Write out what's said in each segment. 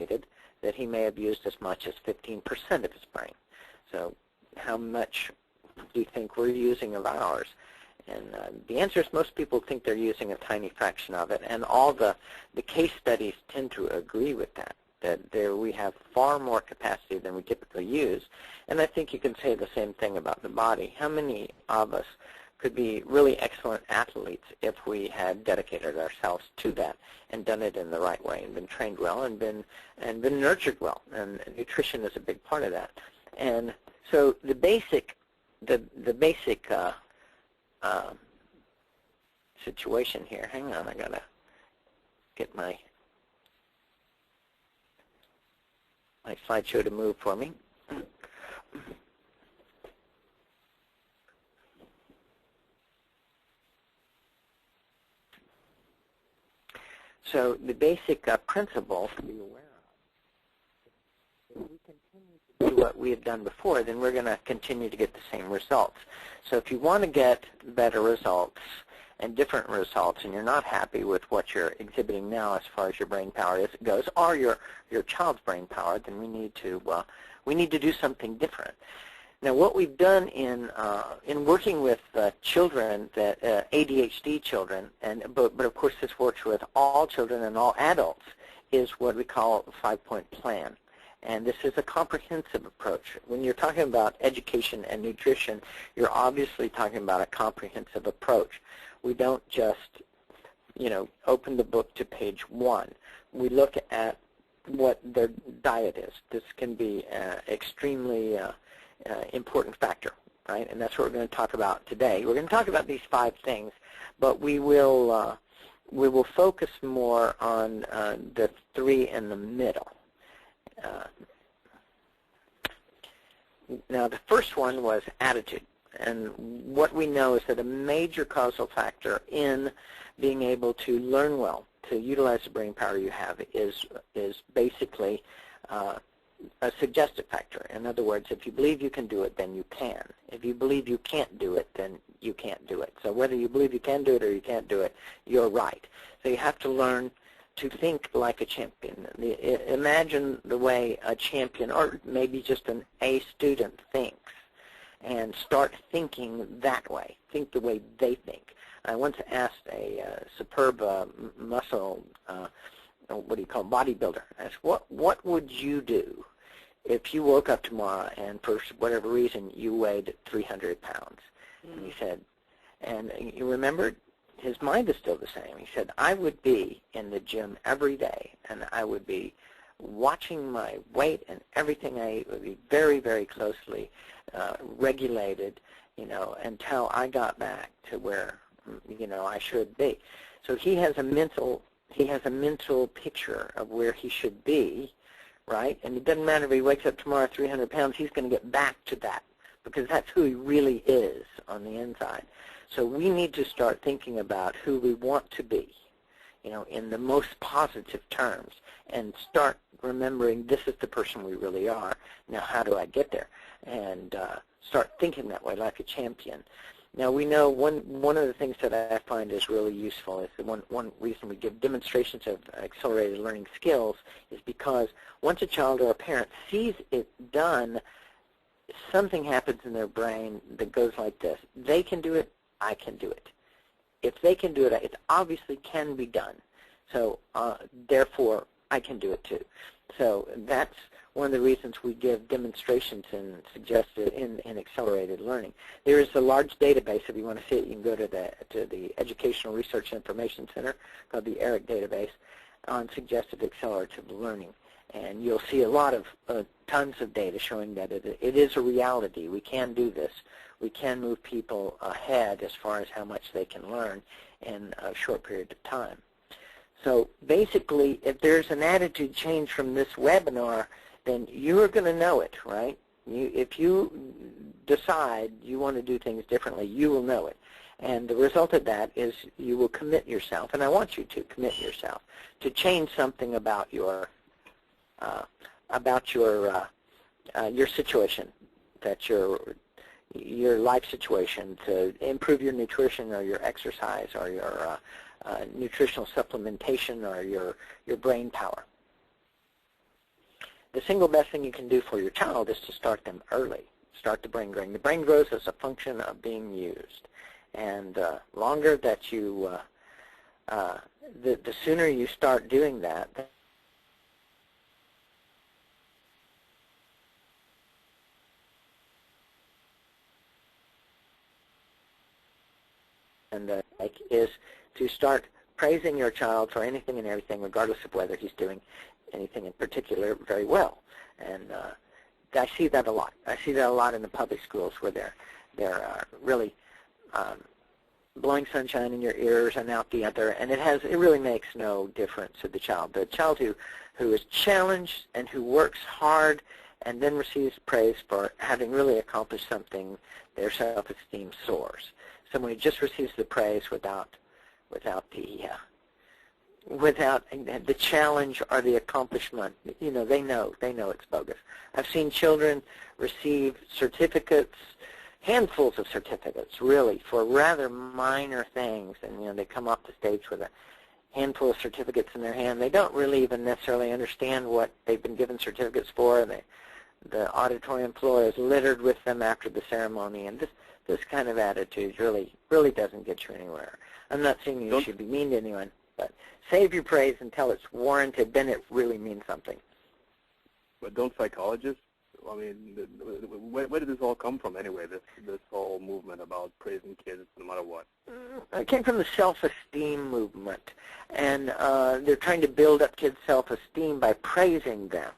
estimated that he may have used as much as 15% of his brain. So how much do you think we're using of ours? And the answer is most people think they're using a tiny fraction of it, and all the case studies tend to agree with that, that there we have far more capacity than we typically use. And I think you can say the same thing about the body. How many of us could be really excellent athletes if we had dedicated ourselves to that and done it in the right way and been trained well and been nurtured well? And nutrition is a big part of that. And so the basic situation here. Hang on, I gotta get my slideshow to move for me. So the basic principle to be aware of, if we continue to do what we have done before, then we're going to continue to get the same results. So if you want to get better results and different results, and you're not happy with what you're exhibiting now as far as your brain power goes, or your child's brain power, then we need to do something different. Now, what we've done in working with children, that ADHD children, but of course this works with all children and all adults, is what we call a 5-point plan. And this is a comprehensive approach. When you're talking about education and nutrition, you're obviously talking about a comprehensive approach. We don't just, open the book to page 1. We look at what their diet is. This can be extremely important factor, right? And that's what we're going to talk about today. We're going to talk about these 5 things, but we will focus more on the 3 in the middle. Now, the first one was attitude. And what we know is that a major causal factor in being able to learn well, to utilize the brain power you have, is basically a suggestive factor. In other words, if you believe you can do it, then you can. If you believe you can't do it, then you can't do it. So whether you believe you can do it or you can't do it, you're right. So you have to learn to think like a champion. Imagine the way a champion, or maybe just an A student, thinks, and start thinking that way. Think the way they think. I once asked a superb muscle, bodybuilder. I asked, what would you do if you woke up tomorrow and for whatever reason you weighed 300 pounds? And he said, and you remembered, his mind is still the same. He said, I would be in the gym every day, and I would be watching my weight and everything. I would be very, very closely regulated, until I got back to where, I should be. So he has a mental picture of where he should be, right? And it doesn't matter if he wakes up tomorrow 300 pounds, he's going to get back to that, because that's who he really is on the inside. So we need to start thinking about who we want to be, in the most positive terms, and start remembering this is the person we really are. Now, how do I get there? And start thinking that way, like a champion. Now, we know one of the things that I find is really useful is that one reason we give demonstrations of accelerated learning skills is because once a child or a parent sees it done, something happens in their brain that goes like this. They can do it, I can do it. If they can do it, it obviously can be done. So therefore, I can do it too. So that's one of the reasons we give demonstrations and suggested in accelerated learning. There is a large database. If you want to see it, you can go to the Educational Research Information Center, called the ERIC database, on suggested accelerative learning. And you'll see a lot of tons of data showing that it is a reality. We can do this. We can move people ahead as far as how much they can learn in a short period of time. So basically, if there's an attitude change from this webinar, then you're going to know it, right? If you decide you want to do things differently, you will know it. And the result of that is you will commit yourself, and I want you to commit yourself to change something about your situation, that your life situation, to improve your nutrition or your exercise or your nutritional supplementation or your brain power. the single best thing you can do for your child is to start them early. Start the brain growing. The brain grows as a function of being used. And longer that you, the sooner you start doing that, and is to start praising your child for anything and everything, regardless of whether he's doing anything in particular very well. And I see that a lot. I see that a lot in the public schools where they're really blowing sunshine in your ears and out the other, and it really makes no difference to the child. The child who is challenged and who works hard and then receives praise for having really accomplished something, their self-esteem soars. Someone who just receives the praise without the challenge or the accomplishment, they know it's bogus. I've seen children receive certificates, handfuls of certificates, really, for rather minor things, and they come off the stage with a handful of certificates in their hand. They don't really even necessarily understand what they've been given certificates for, and the auditorium floor is littered with them after the ceremony, and this kind of attitude really doesn't get you anywhere. I'm not saying you should be mean to anyone, but save your praise until it's warranted, then it really means something. But don't psychologists, I mean, where did this all come from anyway, this whole movement about praising kids no matter what? It came from the self-esteem movement, and they're trying to build up kids' self-esteem by praising them.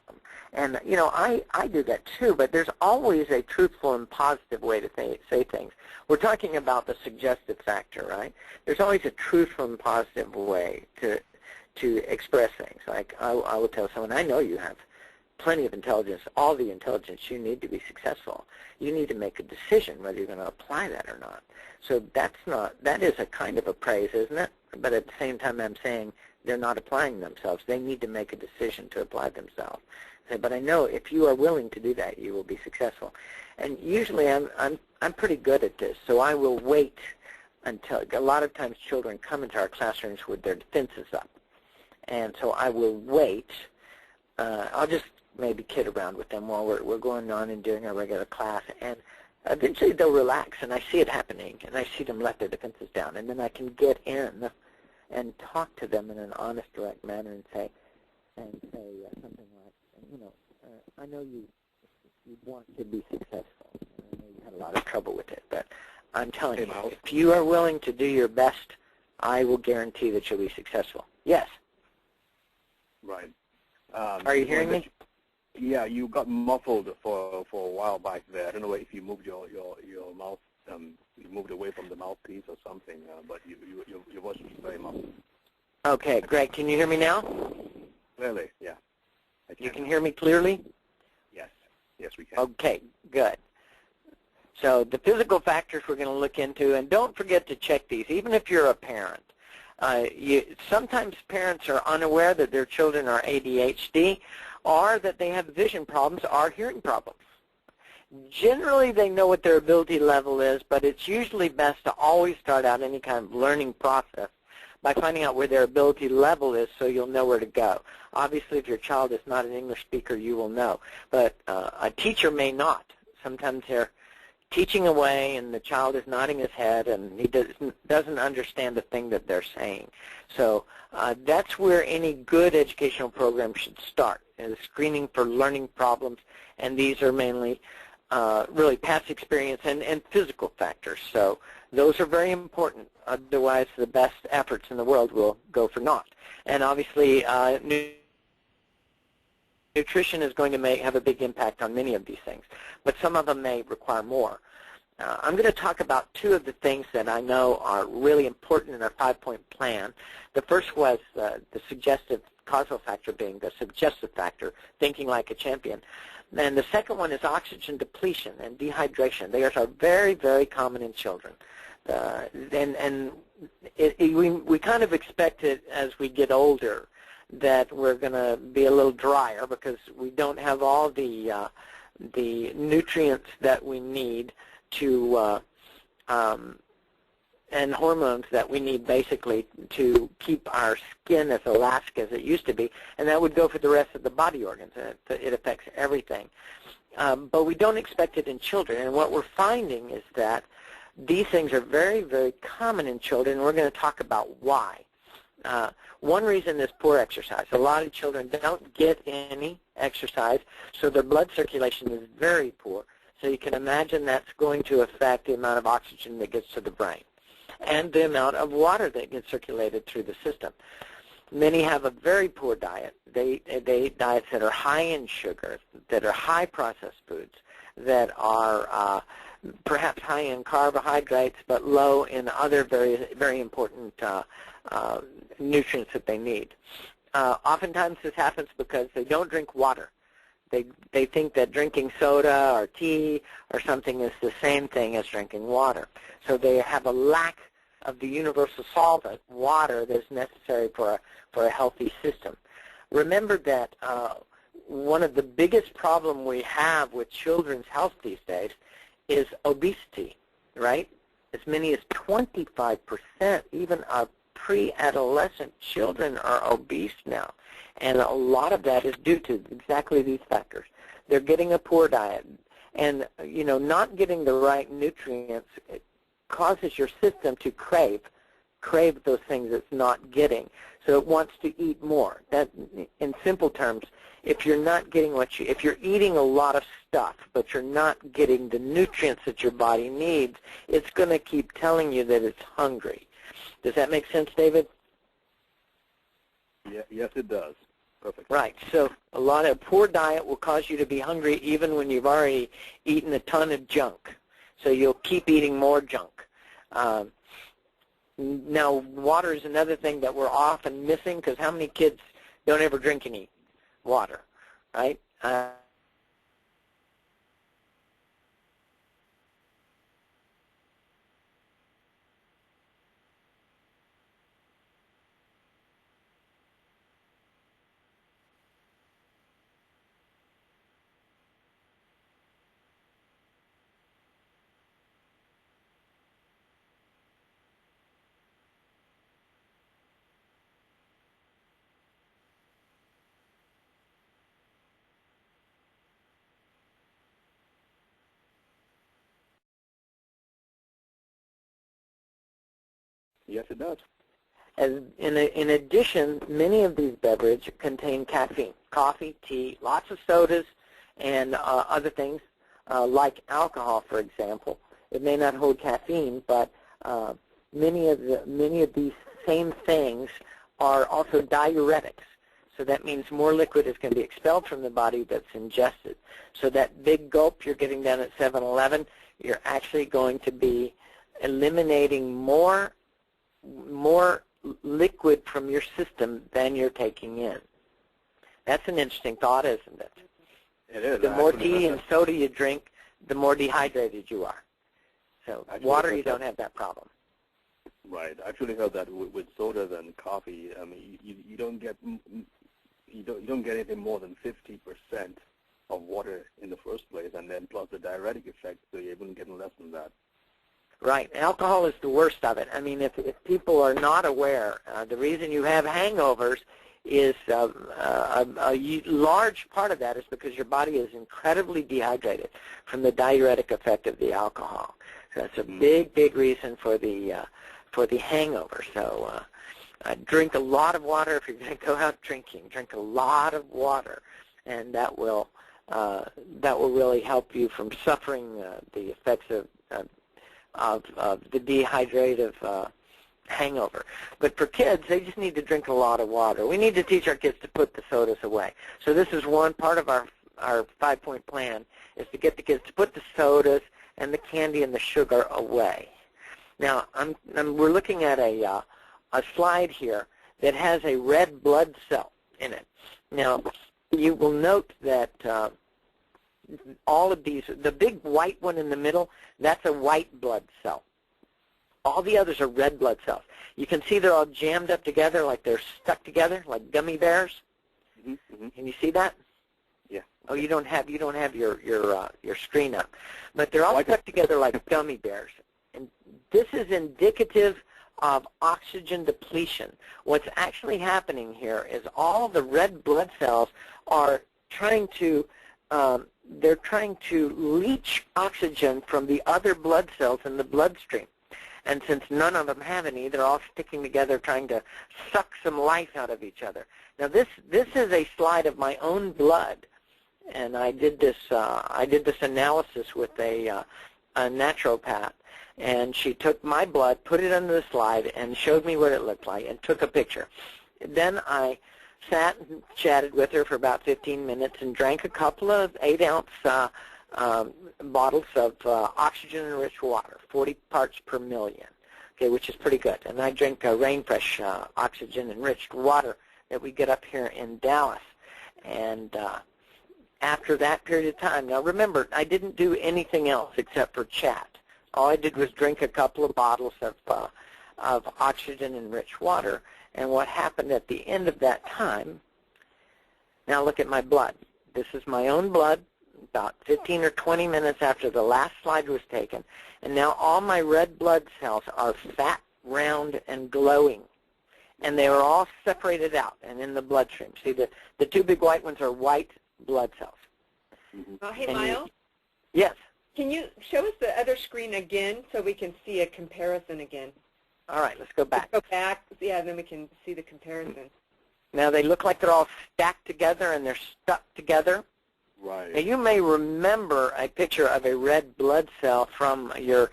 And, I do that too, but there's always a truthful and positive way to say things. We're talking about the suggestive factor, right? There's always a truthful and positive way to express things. Like I will tell someone, I know you have plenty of intelligence, all the intelligence you need to be successful. You need to make a decision whether you're going to apply that or not. So that is a kind of a praise, isn't it? But at the same time, I'm saying they're not applying themselves. They need to make a decision to apply themselves. But I know if you are willing to do that, you will be successful. And usually I'm pretty good at this, so I will wait until, a lot of times children come into our classrooms with their defenses up. And so I will wait. I'll just maybe kid around with them while we're going on and doing our regular class, and eventually they'll relax, and I see it happening, and I see them let their defenses down, and then I can get in and talk to them in an honest, direct manner and say something like, I know you want to be successful. I know you had a lot of trouble with it, but I'm telling you, if you are willing to do your best, I will guarantee that you'll be successful. Yes. Right. Are you hearing me? Yeah, you got muffled for a while back there. I don't know if you moved your mouth, you moved away from the mouthpiece or something, but your voice was very muffled. Okay, Greg, can you hear me now? Clearly, yeah. You can hear me clearly? Yes, we can. Okay, good. So the physical factors we're going to look into, and don't forget to check these, even if you're a parent. Sometimes parents are unaware that their children are ADHD or that they have vision problems or hearing problems. Generally, they know what their ability level is, but it's usually best to always start out any kind of learning process by finding out where their ability level is so you'll know where to go. Obviously, if your child is not an English speaker, you will know, but a teacher may not. Sometimes they're teaching away and the child is nodding his head and he doesn't understand the thing that they're saying. So that's where any good educational program should start, is screening for learning problems, and these are mainly really past experience and physical factors. So those are very important. Otherwise, the best efforts in the world will go for naught. And obviously, nutrition is going to have a big impact on many of these things, but some of them may require more. I'm going to talk about two of the things that I know are really important in our 5-point plan. The first was the suggestive causal factor being the suggestive factor, thinking like a champion. And the second one is oxygen depletion and dehydration. They are very, very common in children. We kind of expect it as we get older that we're going to be a little drier because we don't have all the nutrients that we need to and hormones that we need basically to keep our skin as elastic as it used to be, and that would go for the rest of the body organs. It affects everything. But we don't expect it in children, and what we're finding is that these things are very, very common in children, and we're going to talk about why. One reason is poor exercise. A lot of children don't get any exercise, so their blood circulation is very poor. So you can imagine that's going to affect the amount of oxygen that gets to the brain and the amount of water that gets circulated through the system. Many have a very poor diet. They diets that are high in sugar, that are high processed foods, that are perhaps high in carbohydrates but low in other very, very important nutrients that they need. Oftentimes this happens because they don't drink water. They think that drinking soda or tea or something is the same thing as drinking water. So they have a lack of the universal solvent, water, that is necessary for a healthy system. Remember that one of the biggest problems we have with children's health these days is obesity, right? As many as 25%, even our pre-adolescent children are obese now. And a lot of that is due to exactly these factors. They're getting a poor diet. And, you know, not getting the right nutrients causes your system to crave those things it's not getting. So it wants to eat more. That, in simple terms, if you're not getting if you're eating a lot of stuff, but you're not getting the nutrients that your body needs, it's going to keep telling you that it's hungry. Does that make sense, David? Yeah, yes, it does. Perfect. Right. So a lot of poor diet will cause you to be hungry even when you've already eaten a ton of junk. So you'll keep eating more junk. Now, water is another thing that we're often missing, because how many kids don't ever drink any water, right? Yes, it does. As in addition, many of these beverages contain caffeine. Coffee, tea, lots of sodas, and other things like alcohol, for example. It may not hold caffeine, but many of these same things are also diuretics. So that means more liquid is going to be expelled from the body that's ingested. So that big gulp you're getting down at 7-Eleven, you're actually going to be eliminating more liquid from your system than you're taking in. That's an interesting thought, isn't it? It is. The more tea and soda you drink, the more dehydrated you are. So water, you don't have that problem. Right. I actually heard that with sodas and coffee, I mean, you don't get anything more than 50% of water in the first place, and then plus the diuretic effect, so you're even getting less than that. Right. Alcohol is the worst of it. I mean, if people are not aware, the reason you have hangovers is a large part of that is because your body is incredibly dehydrated from the diuretic effect of the alcohol. So that's a big, big reason for the hangover. So drink a lot of water if you're going to go out drinking. Drink a lot of water, and that will really help you from suffering the effects of the dehydrative hangover. But for kids, they just need to drink a lot of water. We need to teach our kids to put the sodas away. So this is one part of our 5-point plan, is to get the kids to put the sodas and the candy and the sugar away. Now, we're looking at a slide here that has a red blood cell in it. Now, you will note that all of these, the big white one in the middle, that's a white blood cell. All the others are red blood cells. You can see they're all jammed up together, like they're stuck together, like gummy bears. Mm-hmm. Can you see that? Yeah. Oh, you don't have your screen up, but they're all stuck together like gummy bears. And this is indicative of oxygen depletion. What's actually happening here is all the red blood cells are trying to leach oxygen from the other blood cells in the bloodstream. And since none of them have any, they're all sticking together trying to suck some life out of each other. Now this is a slide of my own blood, and I did this analysis with a naturopath, and she took my blood, put it under the slide, and showed me what it looked like, and took a picture. Then I sat and chatted with her for about 15 minutes and drank a couple of 8-ounce bottles of oxygen-enriched water, 40 parts per million, okay, which is pretty good. And I drink rain fresh oxygen-enriched water that we get up here in Dallas. And after that period of time, now remember, I didn't do anything else except for chat. All I did was drink a couple of bottles of oxygen-enriched water. And what happened at the end of that time, now look at my blood. This is my own blood about 15 or 20 minutes after the last slide was taken. And now all my red blood cells are fat, round, and glowing. And they are all separated out and in the bloodstream. See, the two big white ones are white blood cells. Hey, Miles? Yes. Can you show us the other screen again so we can see a comparison again? All right, let's go back. Let's go back, yeah, and then we can see the comparison. Now they look like they're all stacked together and they're stuck together. Right. Now you may remember a picture of a red blood cell from your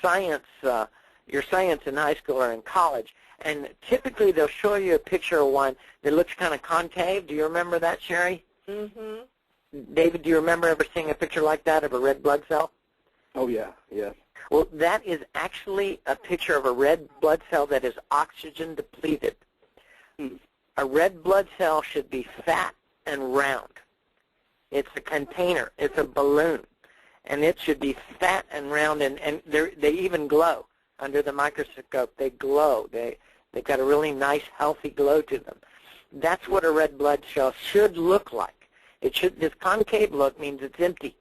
science in high school or in college, and typically they'll show you a picture of one that looks kind of concave. Do you remember that, Sherry? Mm-hmm. David, do you remember ever seeing a picture like that of a red blood cell? Oh, yeah, yes. Well, that is actually a picture of a red blood cell that is oxygen depleted. A red blood cell should be fat and round. It's a container. It's a balloon. And it should be fat and round, and they even glow. Under the microscope, they glow. They've got a really nice, healthy glow to them. That's what a red blood cell should look like. This concave look means it's empty.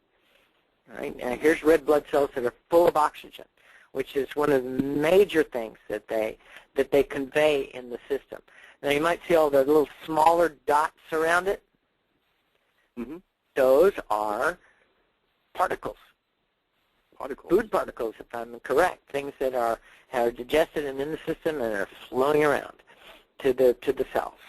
All right? Now here's red blood cells that are full of oxygen, which is one of the major things that they convey in the system. Now you might see all the little smaller dots around it. Mm-hmm. Those are particles. Food particles, if I'm correct, things that are digested and in the system and are flowing around to the cells.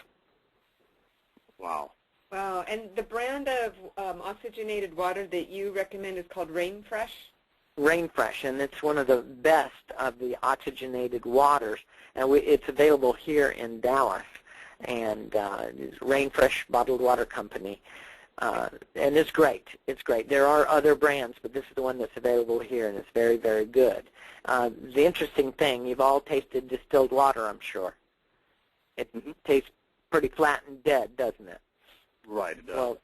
Wow. Wow, and the brand of oxygenated water that you recommend is called Rain Fresh? Rain Fresh, and it's one of the best of the oxygenated waters, and it's available here in Dallas, and it's Rain Fresh Bottled Water Company, and it's great. It's great. There are other brands, but this is the one that's available here, and it's very, very good. The interesting thing, you've all tasted distilled water, I'm sure. It tastes pretty flat and dead, doesn't it? Right, it does. Well,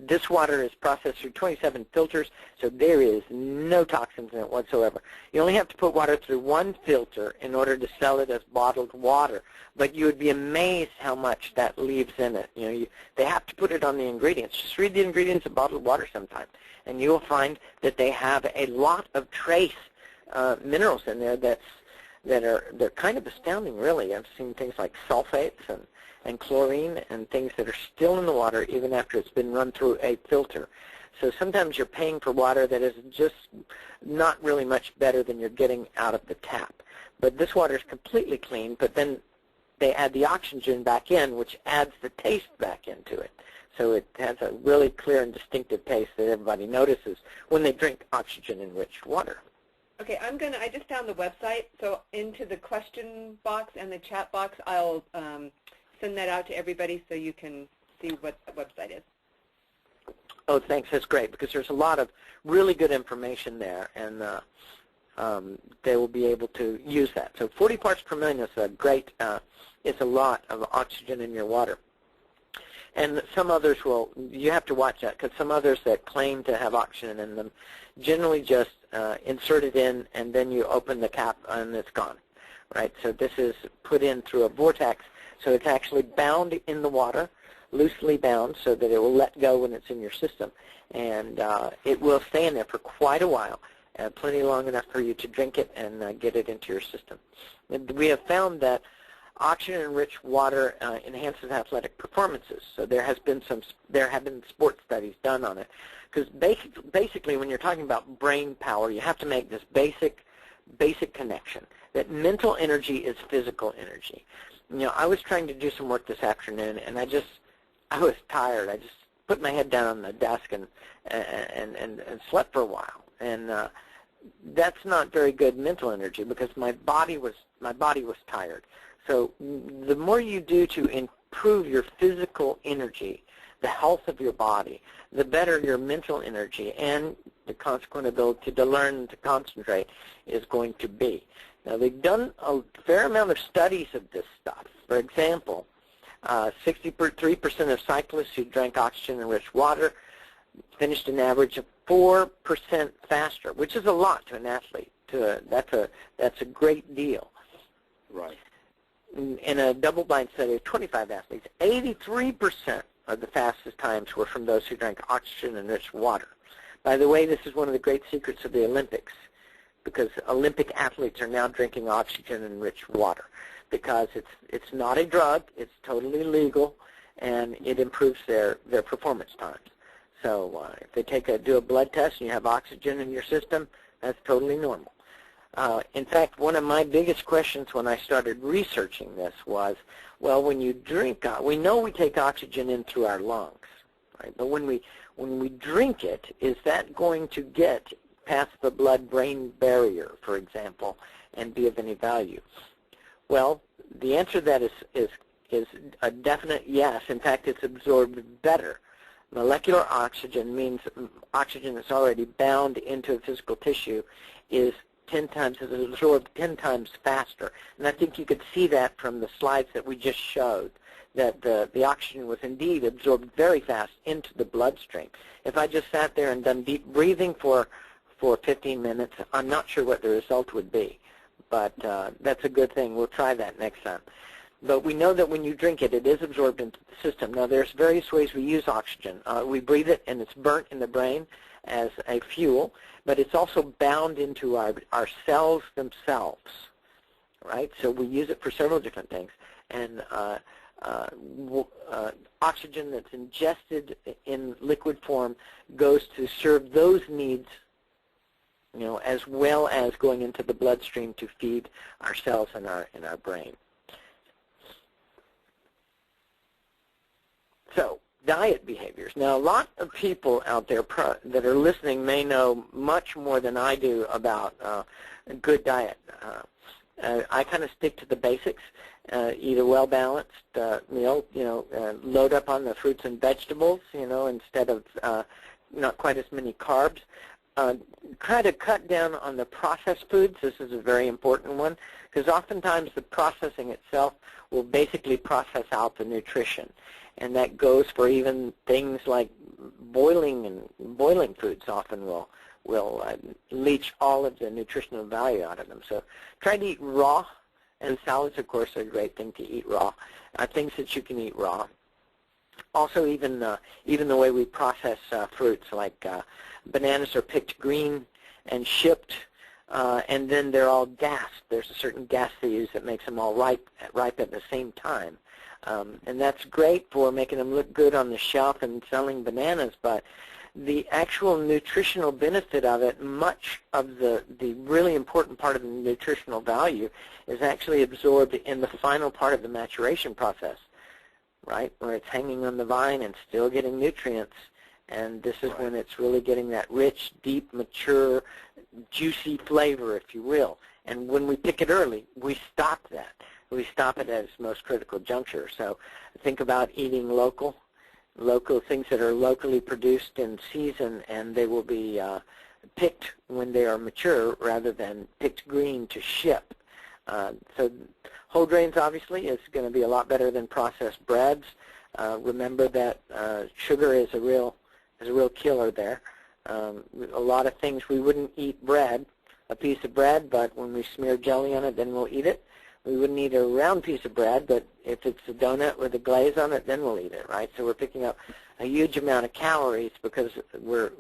this water is processed through 27 filters, so there is no toxins in it whatsoever. You only have to put water through one filter in order to sell it as bottled water, but you would be amazed how much that leaves in it. They have to put it on the ingredients. Just read the ingredients of bottled water sometime, and you will find that they have a lot of trace minerals in there they're kind of astounding, really. I've seen things like sulfates and chlorine and things that are still in the water even after it's been run through a filter. So sometimes you're paying for water that is just not really much better than you're getting out of the tap. But this water is completely clean, but then they add the oxygen back in, which adds the taste back into it. So it has a really clear and distinctive taste that everybody notices when they drink oxygen-enriched water. Okay, I just found the website, so into the question box and the chat box, I'll send that out to everybody so you can see what the website is. Oh, thanks. That's great, because there's a lot of really good information there, and they will be able to use that. So 40 parts per million is a great, it's a lot of oxygen in your water. And some others you have to watch that, because some others that claim to have oxygen in them generally just insert it in, and then you open the cap and it's gone, right? So this is put in through a vortex, so it's actually bound in the water, loosely bound, so that it will let go when it's in your system. And it will stay in there for quite a while. plenty long enough for you to drink it and get it into your system. And we have found that oxygen-enriched water enhances athletic performances. So there have been sports studies done on it. Because basically, when you're talking about brain power, you have to make this basic connection that mental energy is physical energy. You know, I was trying to do some work this afternoon, and I was tired. I just put my head down on the desk and slept for a while. And that's not very good mental energy because my body was tired. So the more you do to improve your physical energy, the health of your body, the better your mental energy and the consequent ability to learn and to concentrate is going to be. Now, they've done a fair amount of studies of this stuff. For example, 63% of cyclists who drank oxygen-enriched water finished an average of 4% faster, which is a lot to an athlete. That's a great deal. Right. In a double-blind study of 25 athletes, 83% of the fastest times were from those who drank oxygen-enriched water. By the way, this is one of the great secrets of the Olympics, because Olympic athletes are now drinking oxygen-enriched water because it's not a drug, it's totally legal, and it improves their performance times. So if they do a blood test and you have oxygen in your system, that's totally normal. In fact, one of my biggest questions when I started researching this was, well, when you drink, we know we take oxygen in through our lungs, right? But when we drink it, is that going to get past the blood-brain barrier, for example, and be of any value? Well, the answer to that is a definite yes. In fact, it's absorbed better. Molecular oxygen means oxygen that's already bound into a physical tissue is absorbed 10 times faster. And I think you could see that from the slides that we just showed, that the oxygen was indeed absorbed very fast into the bloodstream. If I just sat there and done deep breathing for 15 minutes, I'm not sure what the result would be. But that's a good thing. We'll try that next time. But we know that when you drink it, it is absorbed into the system. Now, there's various ways we use oxygen. We breathe it, and it's burnt in the brain as a fuel, but it's also bound into our cells themselves, right? So we use it for several different things. And oxygen that's ingested in liquid form goes to serve those needs, you know, as well as going into the bloodstream to feed our cells in our brain. So, diet behaviors. Now, a lot of people out there that are listening may know much more than I do about good diet. I kind of stick to the basics. Eat a well-balanced meal, you know, load up on the fruits and vegetables, you know, instead of not quite as many carbs. Try to cut down on the processed foods. This is a very important one because oftentimes the processing itself will basically process out the nutrition. And that goes for even things like boiling foods often will leach all of the nutritional value out of them. So try to eat raw, and salads, of course, are a great thing to eat raw. Things that you can eat raw. Also, even the way we process fruits, like bananas are picked green and shipped, and then they're all gassed. There's a certain gas they use that makes them all ripe at the same time. And that's great for making them look good on the shelf and selling bananas, but the actual nutritional benefit of it, much of the really important part of the nutritional value is actually absorbed in the final part of the maturation process, right, where it's hanging on the vine and still getting nutrients. And this is when it's really getting that rich, deep, mature, juicy flavor, if you will. And when we pick it early, we stop that. We stop it at its most critical juncture. So think about eating local things that are locally produced in season, and they will be picked when they are mature rather than picked green to ship. So whole grains, obviously, is going to be a lot better than processed breads. Remember that sugar is a real killer there. A lot of things, we wouldn't eat a piece of bread, but when we smear jelly on it, then we'll eat it. We wouldn't eat a round piece of bread, but if it's a donut with a glaze on it, then we'll eat it, right? So we're picking up a huge amount of calories because we're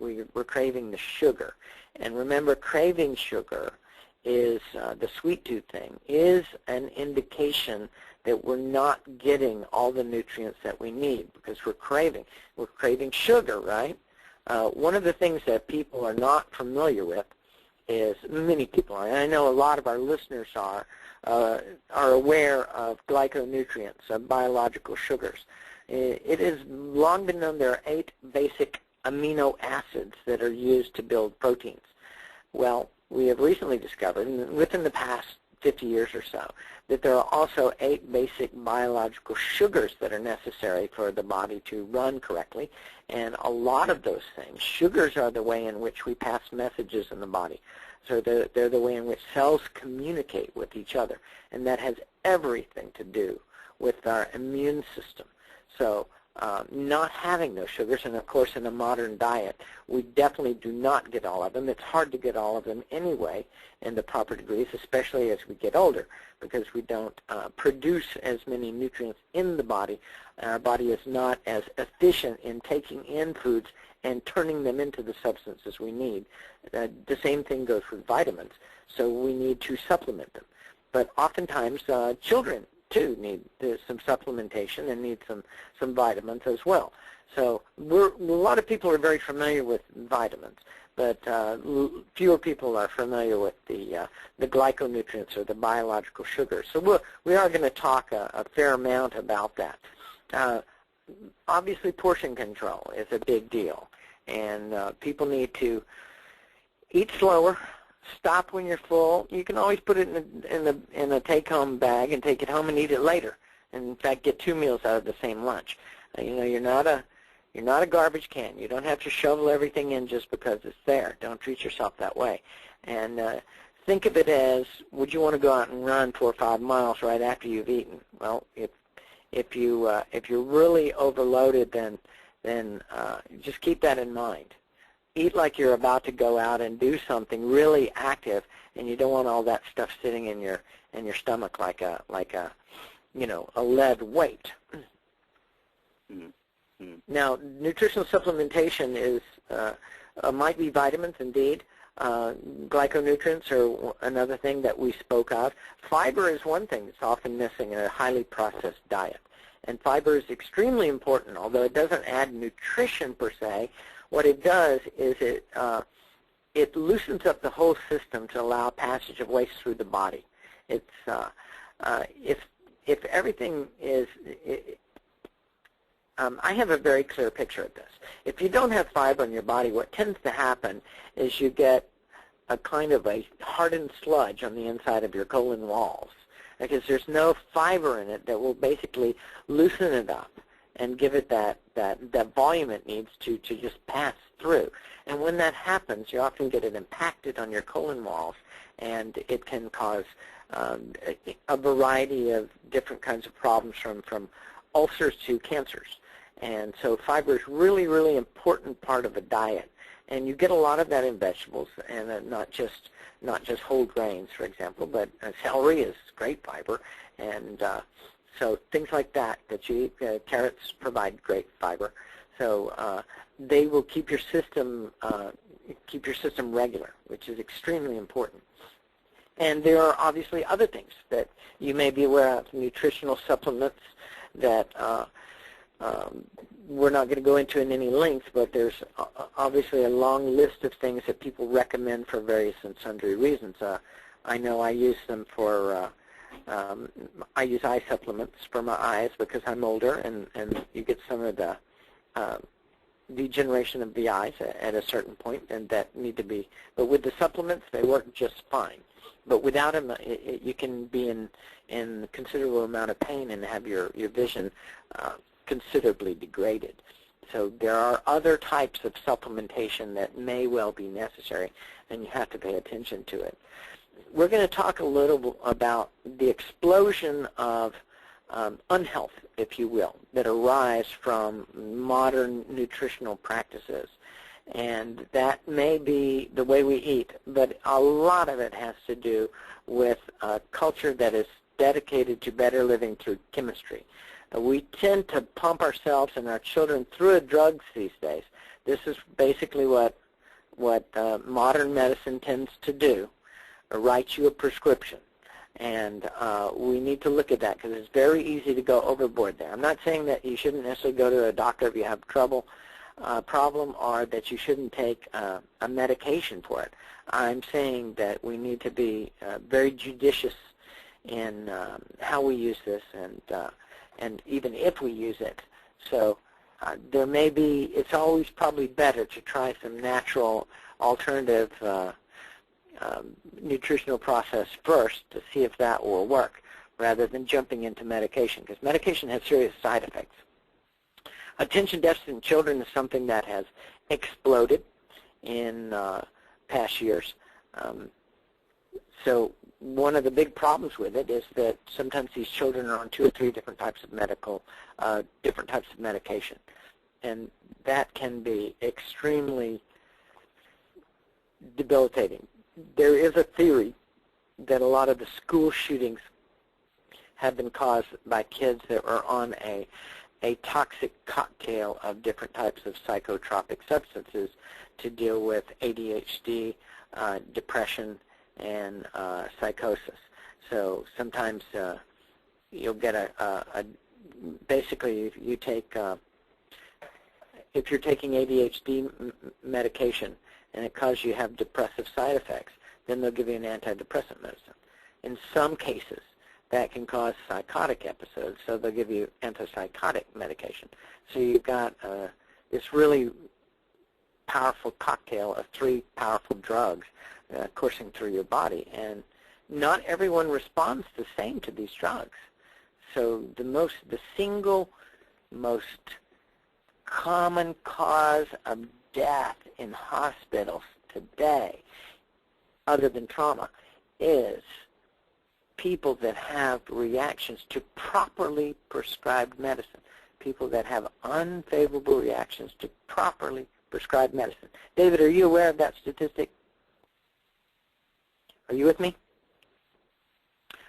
craving the sugar. And remember, craving sugar is the sweet tooth thing, is an indication that we're not getting all the nutrients that we need because we're craving. We're craving sugar, right? One of the things that people are not familiar with is, many people are, and I know a lot of our listeners are aware of glyconutrients, of biological sugars. It has long been known there are 8 basic amino acids that are used to build proteins. Well, we have recently discovered, within the past 50 years or so, that there are also 8 basic biological sugars that are necessary for the body to run correctly. And a lot of those things, sugars are the way in which we pass messages in the body. So they're the way in which cells communicate with each other. And that has everything to do with our immune system. So not having those sugars, and of course in a modern diet, we definitely do not get all of them. It's hard to get all of them anyway in the proper degrees, especially as we get older, because we don't produce as many nutrients in the body. Our body is not as efficient in taking in foods and turning them into the substances we need. The same thing goes with vitamins, so we need to supplement them. But oftentimes children too need some supplementation and need some vitamins as well. So a lot of people are very familiar with vitamins, but fewer people are familiar with the glyconutrients or the biological sugars. So we are going to talk a fair amount about that. Obviously, portion control is a big deal, and people need to eat slower. Stop when you're full. You can always put it in a take-home bag and take it home and eat it later. And in fact, get 2 meals out of the same lunch. You know, you're not a garbage can. You don't have to shovel everything in just because it's there. Don't treat yourself that way. And think of it as, would you want to go out and run 4 or 5 miles right after you've eaten? Well, if you're really overloaded, then just keep that in mind. Eat like you're about to go out and do something really active, and you don't want all that stuff sitting in your stomach like a lead weight. Mm-hmm. Now, nutritional supplementation is might be vitamins, indeed. Glyconutrients are another thing that we spoke of. Fiber is one thing that's often missing in a highly processed diet, and fiber is extremely important. Although it doesn't add nutrition per se, what it does is it loosens up the whole system to allow passage of waste through the body. It's if everything is, I have a very clear picture of this. If you don't have fiber in your body, what tends to happen is you get a kind of a hardened sludge on the inside of your colon walls, because there's no fiber in it that will basically loosen it up and give it that volume it needs to just pass through. And when that happens, you often get it impacted on your colon walls, and it can cause a variety of different kinds of problems, from ulcers to cancers. And so fiber is really, really important part of a diet. And you get a lot of that in vegetables, and not just whole grains, for example, but celery is great fiber, and so things like that you eat. Carrots provide great fiber, so they will keep your system regular, which is extremely important. And there are obviously other things that you may be aware of, nutritional supplements that we're not going to go into in any length, but there's obviously a long list of things that people recommend for various and sundry reasons. I know I use them for I use eye supplements for my eyes because I'm older, and you get some of the degeneration of the eyes at a certain point, and that need to be, but with the supplements, they work just fine. But without them, you can be in considerable amount of pain and have your vision considerably degraded. So there are other types of supplementation that may well be necessary, and you have to pay attention to it. We're going to talk a little about the explosion of unhealth, if you will, that arise from modern nutritional practices. And that may be the way we eat, but a lot of it has to do with a culture that is dedicated to better living through chemistry. We tend to pump ourselves and our children through drugs these days. This is basically what what modern medicine tends to do, write you a prescription. And we need to look at that because it's very easy to go overboard there. I'm not saying that you shouldn't necessarily go to a doctor if you have problem, or that you shouldn't take a medication for it. I'm saying that we need to be very judicious in how we use this, and even if we use it. So there may be, it's always probably better to try some natural alternative nutritional process first to see if that will work, rather than jumping into medication, because medication has serious side effects. Attention deficit in children is something that has exploded in past years. So one of the big problems with it is that sometimes these children are on 2 or 3 different types of medication, and that can be extremely debilitating. There is a theory that a lot of the school shootings have been caused by kids that are on a toxic cocktail of different types of psychotropic substances to deal with ADHD, depression, and psychosis. So sometimes you'll get basically if you take, if you're taking ADHD medication and it causes you to have depressive side effects, then they'll give you an antidepressant medicine. In some cases, that can cause psychotic episodes, so they'll give you antipsychotic medication. So you've got this really powerful cocktail of 3 powerful drugs coursing through your body, and not everyone responds the same to these drugs. So the single most common cause of death in hospitals today, other than trauma, is people that have reactions to properly prescribed medicine, people that have unfavorable reactions to properly prescribed medicine. David, are you aware of that statistic? Are you with me?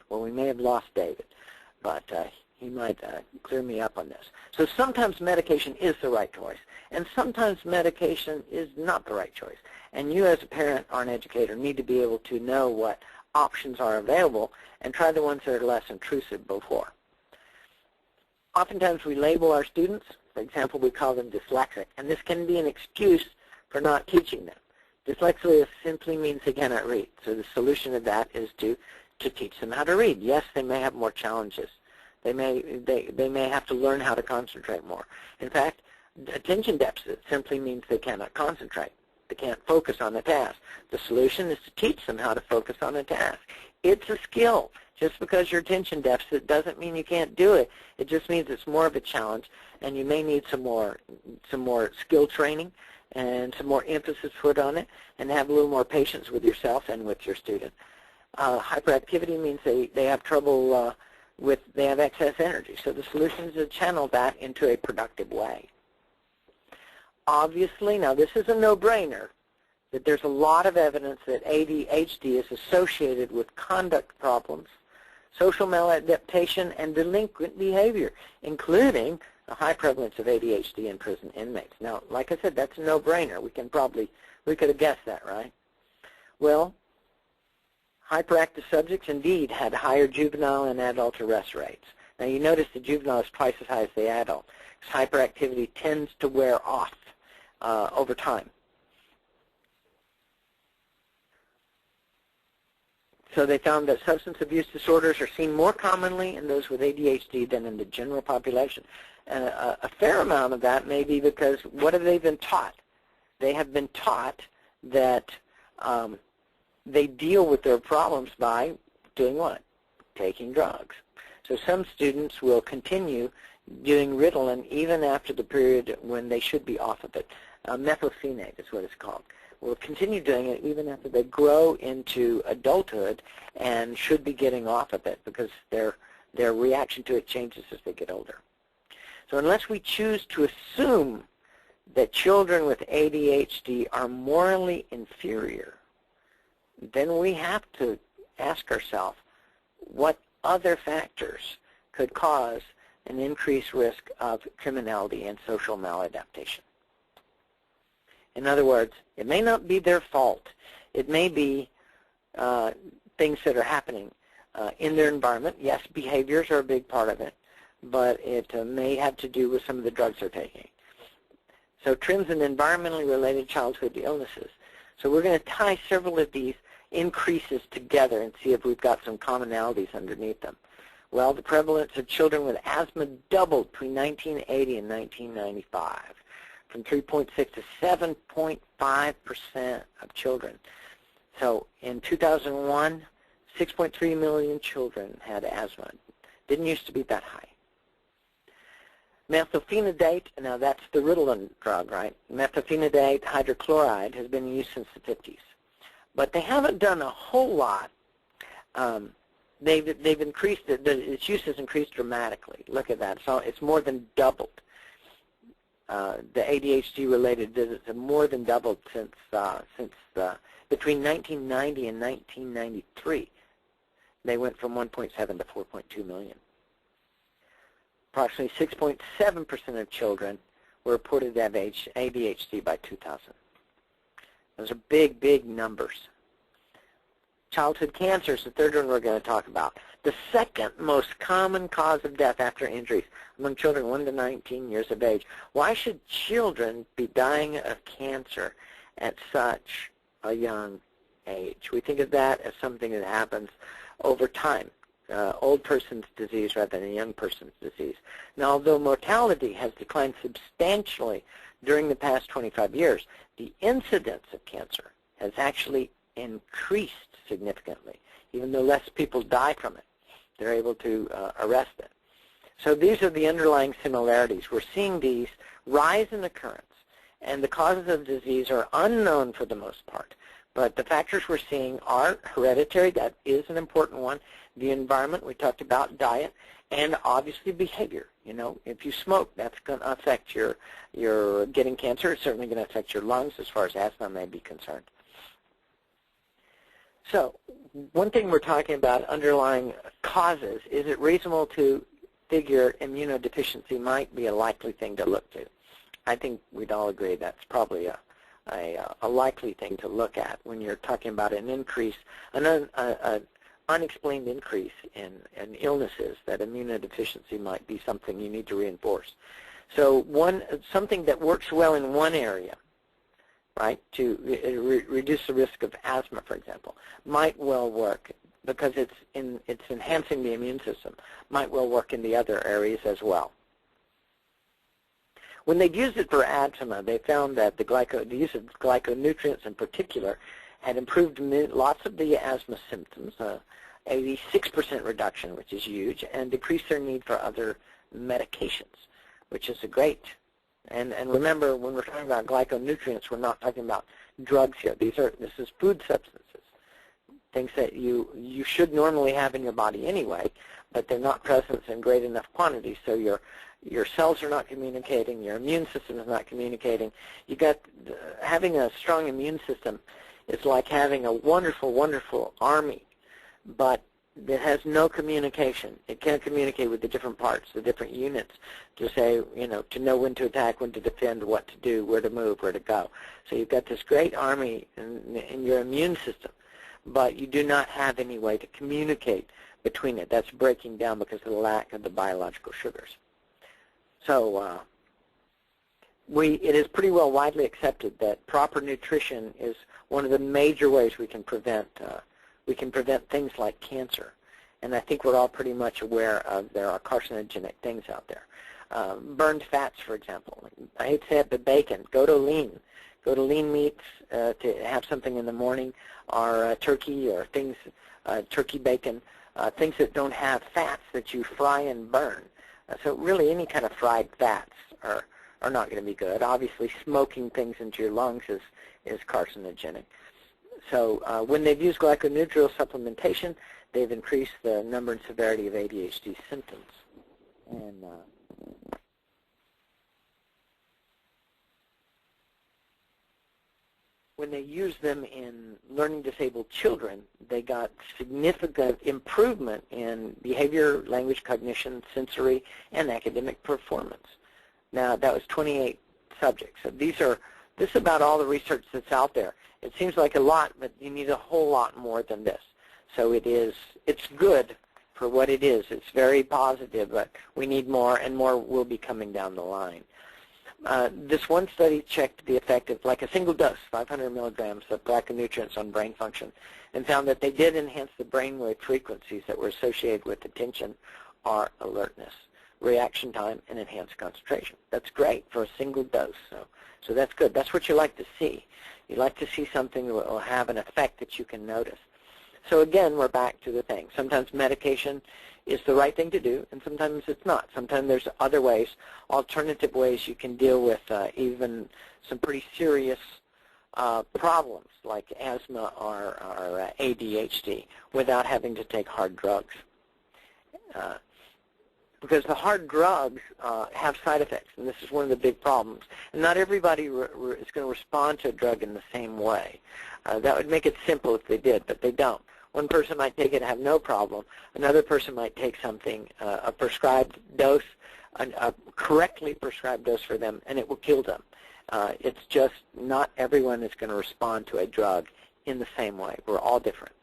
Well, we may have lost David, but he might clear me up on this. So sometimes medication is the right choice, and sometimes medication is not the right choice. And you as a parent or an educator need to be able to know what options are available and try the ones that are less intrusive before. Oftentimes we label our students. For example, we call them dyslexic, and this can be an excuse for not teaching them. Dyslexia simply means they cannot read. So the solution to that is to teach them how to read. Yes, they may have more challenges. They may have to learn how to concentrate more. In fact, attention deficit simply means they cannot concentrate. They can't focus on the task. The solution is to teach them how to focus on a task. It's a skill. Just because you're attention deficit doesn't mean you can't do it. It just means it's more of a challenge, and you may need some more skill training and some more emphasis put on it, and have a little more patience with yourself and with your student. Hyperactivity means they have trouble they have excess energy. So the solution is to channel that into a productive way. Obviously, now this is a no-brainer, that there's a lot of evidence that ADHD is associated with conduct problems, social maladaptation, and delinquent behavior, including a high prevalence of ADHD in prison inmates. Now, like I said, that's a no-brainer. We could have guessed that, right? Well, hyperactive subjects indeed had higher juvenile and adult arrest rates. Now, you notice the juvenile is twice as high as the adult, because hyperactivity tends to wear off over time. So they found that substance abuse disorders are seen more commonly in those with ADHD than in the general population. And a fair amount of that may be because what have they been taught? They have been taught that they deal with their problems by doing what? Taking drugs. So some students will continue doing Ritalin even after the period when they should be off of it. Methylphenate is what it's called. Will continue doing it even after they grow into adulthood and should be getting off of it because their reaction to it changes as they get older. So unless we choose to assume that children with ADHD are morally inferior, then we have to ask ourselves what other factors could cause an increased risk of criminality and social maladaptation. In other words, it may not be their fault. It may be things that are happening in their environment. Yes, behaviors are a big part of it, but it may have to do with some of the drugs they're taking. So trends in environmentally related childhood illnesses. So we're going to tie several of these increases together and see if we've got some commonalities underneath them. Well, the prevalence of children with asthma doubled between 1980 and 1995, from 3.6 to 7.5% of children. So in 2001, 6.3 million children had asthma. Didn't used to be that high. Methylphenidate, now that's the Ritalin drug, right? Methylphenidate hydrochloride has been used since the 50s. But they haven't done a whole lot. They've increased it. Its use has increased dramatically. Look at that. So it's more than doubled. The ADHD-related visits have more than doubled since between 1990 and 1993. They went from 1.7 to 4.2 million. Approximately 6.7% of children were reported to have ADHD by 2000. Those are big, big numbers. Childhood cancer is the third one we're going to talk about. The second most common cause of death after injuries among children 1 to 19 years of age. Why should children be dying of cancer at such a young age? We think of that as something that happens over time. Old person's disease rather than a young person's disease. Now, although mortality has declined substantially during the past 25 years, the incidence of cancer has actually increased significantly. Even though less people die from it, they're able to arrest it. So these are the underlying similarities. We're seeing these rise in occurrence, and the causes of disease are unknown for the most part. But the factors we're seeing are hereditary, that is an important one, the environment, we talked about, diet, and obviously behavior. You know, if you smoke, that's going to affect your getting cancer. It's certainly going to affect your lungs as far as asthma may be concerned. So one thing we're talking about, underlying causes, is it reasonable to figure immunodeficiency might be a likely thing to look to? I think we'd all agree that's probably a likely thing to look at when you're talking about an increase, an unexplained increase in illnesses, that immunodeficiency might be something you need to reinforce. So something that works well in one area, right, to reduce the risk of asthma, for example, might well work because it's enhancing the immune system, might well work in the other areas as well. When they've used it for asthma, they found that the use of glyconutrients in particular had improved lots of the asthma symptoms, 86% reduction, which is huge, and decreased their need for other medications, which is great. And remember, when we're talking about glyconutrients, we're not talking about drugs here. This is food substances, things that you should normally have in your body anyway, but they're not present in great enough quantities, so your cells are not communicating, your immune system is not communicating. Having a strong immune system is like having a wonderful, wonderful army, but that has no communication. It can't communicate with the different parts, the different units, to say, to know when to attack, when to defend, what to do, where to move, where to go. So you've got this great army in your immune system, but you do not have any way to communicate between it. That's breaking down because of the lack of the biological sugars. So it is pretty well widely accepted that proper nutrition is one of the major ways we can prevent things like cancer. And I think we're all pretty much aware of there are carcinogenic things out there. Burned fats, for example. I hate to say it, but bacon. Go to lean. Go to lean meats to have something in the morning, or turkey, or things, turkey bacon, things that don't have fats that you fry and burn. So really any kind of fried fats are not going to be good. Obviously smoking things into your lungs is carcinogenic. So when they've used glyconutrial supplementation, they've increased the number and severity of ADHD symptoms. And when they use them in learning disabled children, they got significant improvement in behavior, language, cognition, sensory, and academic performance. Now, that was 28 subjects. So these are This is about all the research that's out there. It seems like a lot, but you need a whole lot more than this. So it's good for what it is. It's very positive, but we need more, and more will be coming down the line. This one study checked the effect of like a single dose, 500 milligrams of glyconutrients on brain function, and found that they did enhance the brainwave frequencies that were associated with attention or alertness, reaction time, and enhanced concentration. That's great for a single dose. So that's good. That's what you like to see. You like to see something that will have an effect that you can notice. So again, we're back to the thing. Sometimes medication is the right thing to do, and sometimes it's not. Sometimes there's other ways, alternative ways you can deal with even some pretty serious problems like asthma or ADHD without having to take hard drugs. Because the hard drugs have side effects, and this is one of the big problems. And not everybody is going to respond to a drug in the same way. That would make it simple if they did, but they don't. One person might take it and have no problem. Another person might take something, a prescribed dose, a correctly prescribed dose for them, and it will kill them. It's just not everyone is going to respond to a drug in the same way. We're all different.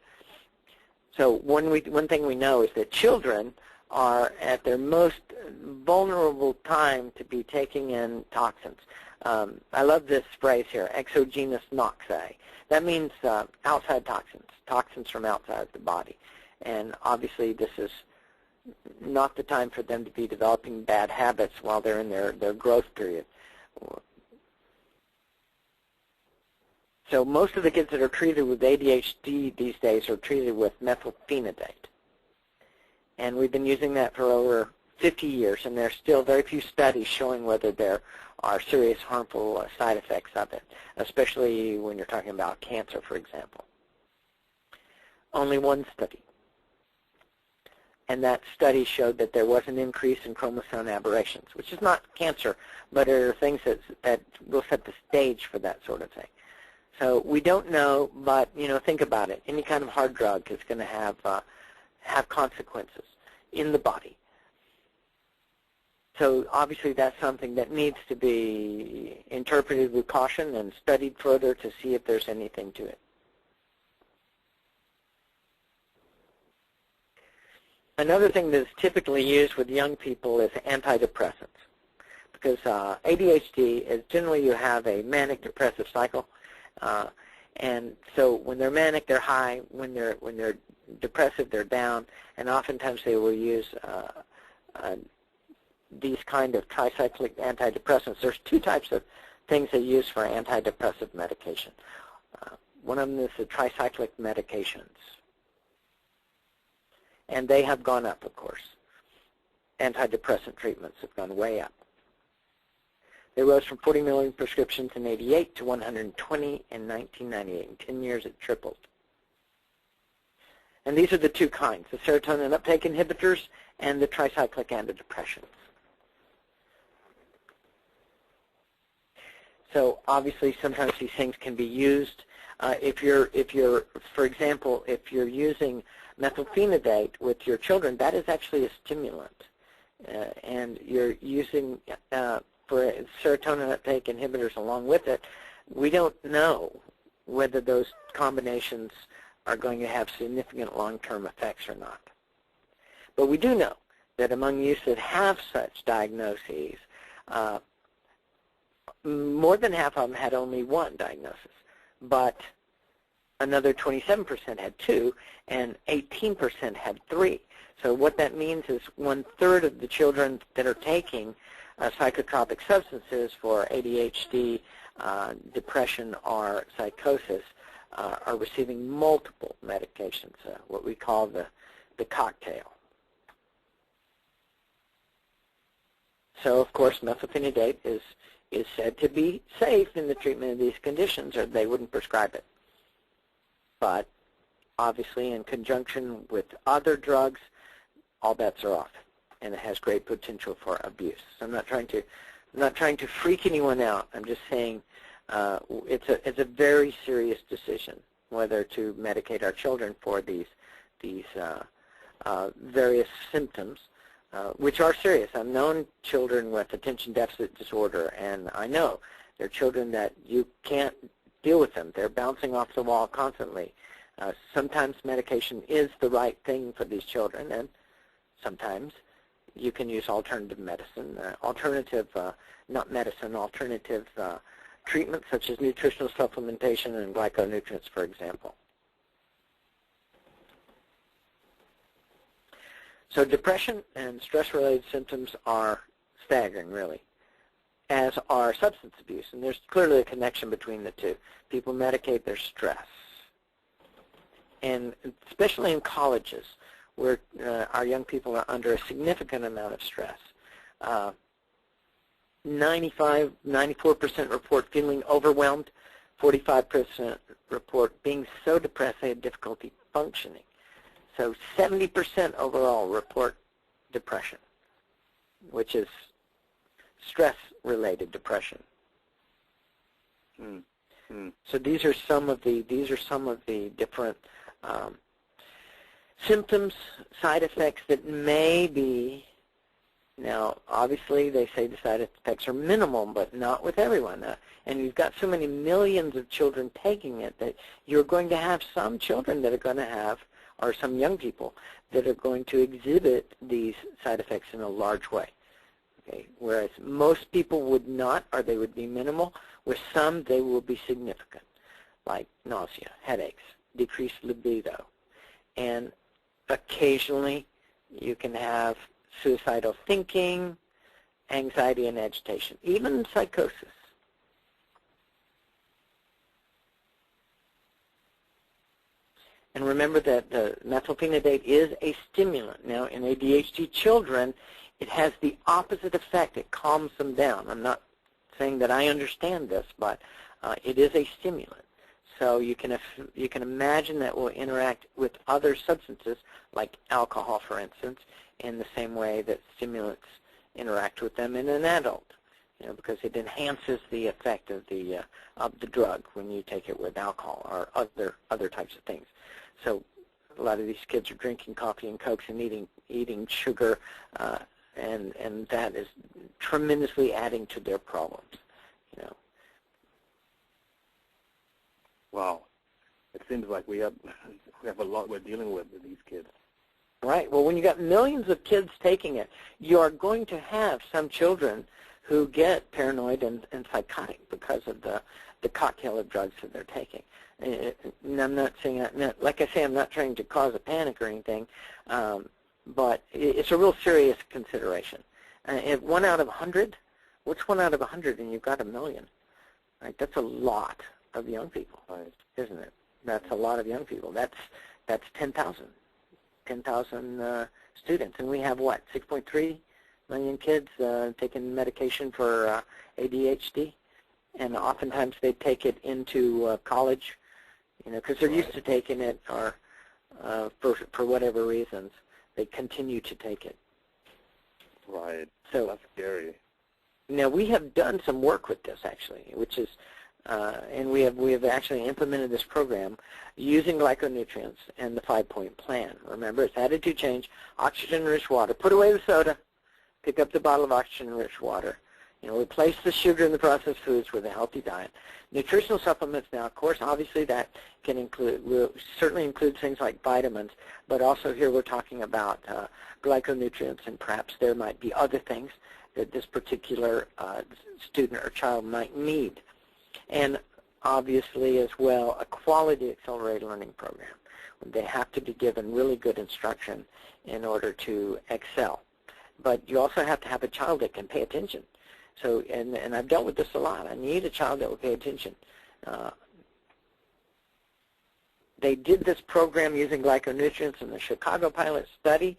So one thing we know is that children are at their most vulnerable time to be taking in toxins. I love this phrase here, exogenous noxae. That means outside toxins from outside the body. And obviously this is not the time for them to be developing bad habits while they're in their growth period. So most of the kids that are treated with ADHD these days are treated with methylphenidate. And we've been using that for over 50 years, and there's still very few studies showing whether there are serious harmful side effects of it, especially when you're talking about cancer, for example. Only one study. And that study showed that there was an increase in chromosome aberrations, which is not cancer, but are things that will set the stage for that sort of thing. So we don't know, but think about it. Any kind of hard drug is going to have consequences in the body. So obviously that's something that needs to be interpreted with caution and studied further to see if there's anything to it. Another thing that's typically used with young people is antidepressants, because ADHD is generally you have a manic depressive cycle, and so when they're manic, they're high. When they're depressive, they're down, and oftentimes they will use these kind of tricyclic antidepressants. There's two types of things they use for antidepressive medication. One of them is the tricyclic medications, and they have gone up, of course. Antidepressant treatments have gone way up. They rose from 40 million prescriptions in 88 to 120 in 1998. In 10 years, it tripled. And these are the two kinds, the serotonin uptake inhibitors and the tricyclic antidepressants. So obviously, sometimes these things can be used. If you're, for example, if you're using methylphenidate with your children, that is actually a stimulant, and you're using for serotonin uptake inhibitors along with it. We don't know whether those combinations are going to have significant long-term effects or not. But we do know that among youth that have such diagnoses, more than half of them had only one diagnosis, but another 27% had two, and 18% had three. So what that means is 1/3 of the children that are taking psychotropic substances for ADHD, depression, or psychosis are receiving multiple medications, what we call the cocktail. So, of course, methylphenidate is said to be safe in the treatment of these conditions, or they wouldn't prescribe it. But obviously, in conjunction with other drugs, all bets are off, and it has great potential for abuse. So I'm not trying to freak anyone out. I'm just saying it's a very serious decision whether to medicate our children for these various symptoms, which are serious. I've known children with attention deficit disorder, and I know They're children that you can't deal with them. They're bouncing off the wall constantly. Sometimes medication is the right thing for these children, and sometimes you can use alternative medicine, alternative treatments such as nutritional supplementation and glyconutrients, for example. So depression and stress-related symptoms are staggering, really, as are substance abuse. And there's clearly a connection between the two. People medicate their stress. And especially in colleges, where our young people are under a significant amount of stress. 94% report feeling overwhelmed. 45% report being so depressed they have difficulty functioning. So 70% overall report depression, which is stress-related depression. So these are some of the different symptoms, side effects that may be. Now, obviously, they say the side effects are minimal, but not with everyone. And you've got so many millions of children taking it that you're going to have some children that are going to have, or some young people that are going to exhibit these side effects in a large way. Okay? Whereas most people would not, or they would be minimal. With some, they will be significant, like nausea, headaches, decreased libido, and occasionally you can have suicidal thinking, anxiety and agitation, even psychosis. And remember that the methylphenidate is a stimulant. Now, in ADHD children, it has the opposite effect. It calms them down. I'm not saying that I understand this, but it is a stimulant. So you can imagine that will interact with other substances, like alcohol, for instance, in the same way that stimulants interact with them in an adult, because it enhances the effect of the drug when you take it with alcohol or other types of things. So a lot of these kids are drinking coffee and Cokes and eating sugar, and that is tremendously adding to their problems. Wow, it seems like we have a lot we're dealing with these kids. Right. Well, when you got millions of kids taking it, you are going to have some children who get paranoid and psychotic because of the cocktail of drugs that they're taking. And I'm not saying that, like I say, I'm not trying to cause a panic or anything, but it's a real serious consideration. If 1 out of 100, what's 1 out of 100 and you've got a million? Right? That's a lot of young people, isn't it? That's a lot of young people. That's 10,000 students. And we have, what, 6.3 million kids taking medication for ADHD? And oftentimes they take it into college, because they're used to taking it, or for whatever reasons, they continue to take it. Right. So that's scary. Now, we have done some work with this, actually, which is, and we have actually implemented this program using glyconutrients and the 5-point plan. Remember, it's attitude change, oxygen-rich water. Put away the soda. Pick up the bottle of oxygen-rich water. Replace the sugar in the processed foods with a healthy diet. Nutritional supplements now, of course, obviously that will certainly include things like vitamins, but also here we're talking about glyconutrients, and perhaps there might be other things that this particular student or child might need. And obviously as well, a quality accelerated learning program. They have to be given really good instruction in order to excel. But you also have to have a child that can pay attention. So, and I've dealt with this a lot. I need a child that will pay attention. They did this program using glyconutrients in the Chicago pilot study,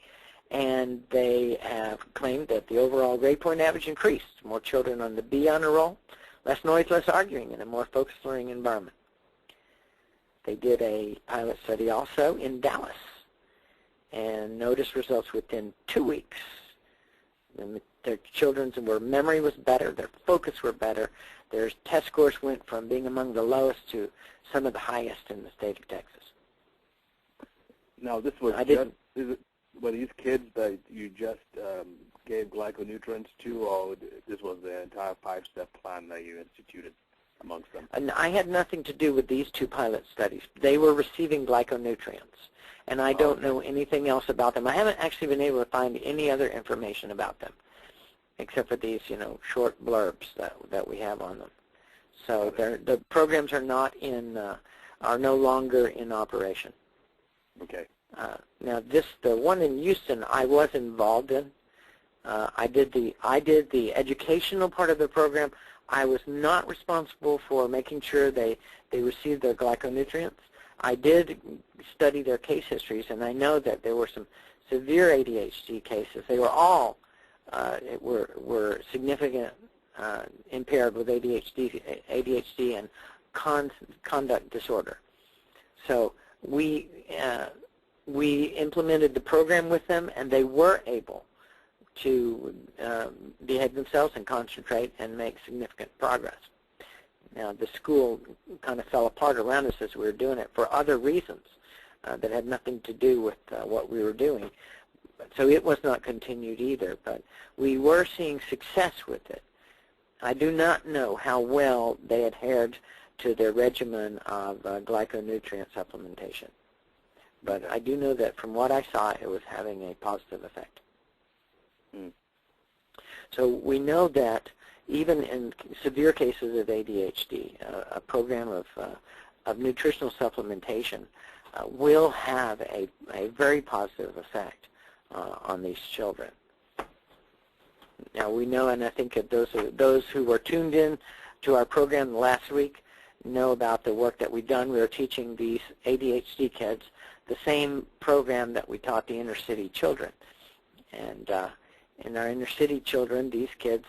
and they have claimed that the overall grade point average increased. More children on the B honor roll, less noise, less arguing, in a more focused learning environment. They did a pilot study also in Dallas and noticed results within 2 weeks. Their children's memory was better, their focus were better, their test scores went from being among the lowest to some of the highest in the state of Texas. Now, this was were these kids that you just gave glyconutrients to, or this was the entire 5-step plan that you instituted amongst them? And I had nothing to do with these 2 pilot studies. They were receiving glyconutrients, and I don't know anything else about them. I haven't actually been able to find any other information about them, except for these, short blurbs that we have on them. So the programs are not are no longer in operation. Okay. Now the one in Houston I was involved in. I did the educational part of the program. I was not responsible for making sure they received their glyconutrients. I did study their case histories, and I know that there were some severe ADHD cases. They were all were significant impaired with ADHD and conduct disorder. So we implemented the program with them, and they were able to behave themselves and concentrate and make significant progress. Now, the school kind of fell apart around us as we were doing it for other reasons that had nothing to do with what we were doing. So it was not continued either, but we were seeing success with it. I do not know how well they adhered to their regimen of glyconutrient supplementation, but I do know that from what I saw, it was having a positive effect. So we know that even in severe cases of ADHD, a program of nutritional supplementation will have a very positive effect on these children. Now we know, and I think that those who were tuned in to our program last week know about the work that we've done. We are teaching these ADHD kids the same program that we taught the inner city children. And in our inner city children, these kids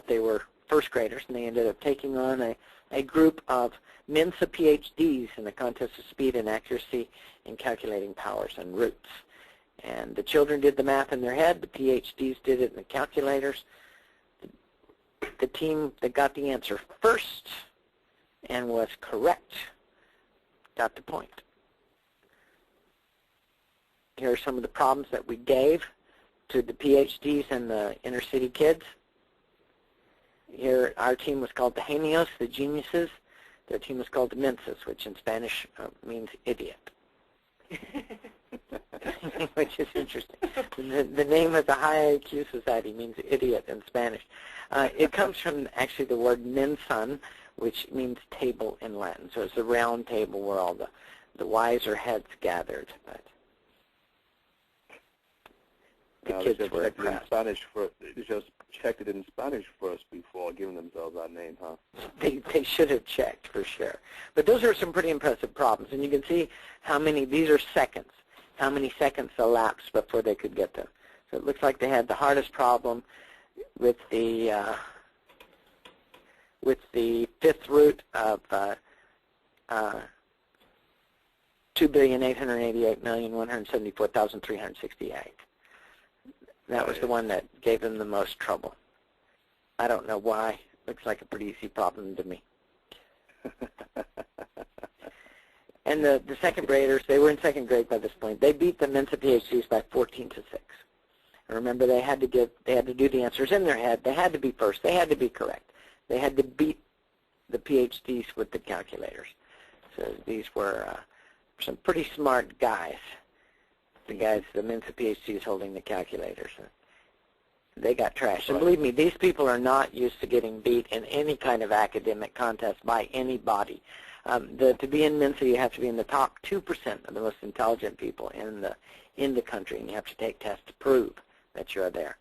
they were first graders, and they ended up taking on a group of Mensa PhDs in the contest of speed and accuracy in calculating powers and roots. And the children did the math in their head. The PhDs did it in the calculators. The team that got the answer first and was correct got the point. Here are some of the problems that we gave to the PhDs and the inner city kids. Here, our team was called the Genios, the geniuses. Their team was called the Mensas, which in Spanish means idiot. Which is interesting. The name of the high IQ society means idiot in Spanish. It comes from actually the word mensan, which means table in Latin. So it's a round table where all the wiser heads gathered. But the kids were impressed. They just checked it in Spanish first before giving themselves that name, huh? They should have checked for sure. But those are some pretty impressive problems, and you can see how many, these are seconds, how many seconds elapsed before they could get them. So it looks like they had the hardest problem with the fifth root of 2,888,174,368. That was the one that gave them the most trouble. I don't know why. Looks like a pretty easy problem to me. And the second graders, they were in second grade by this point. They beat the Mensa PhDs by 14-6. And remember, they had to do the answers in their head. They had to be first. They had to be correct. They had to beat the PhDs with the calculators. So these were some pretty smart guys. The Mensa PhDs holding the calculators. They got trashed. And believe me, these people are not used to getting beat in any kind of academic contest by anybody. To be in Mensa, you have to be in the top 2% of the most intelligent people in the country, and you have to take tests to prove that you're there.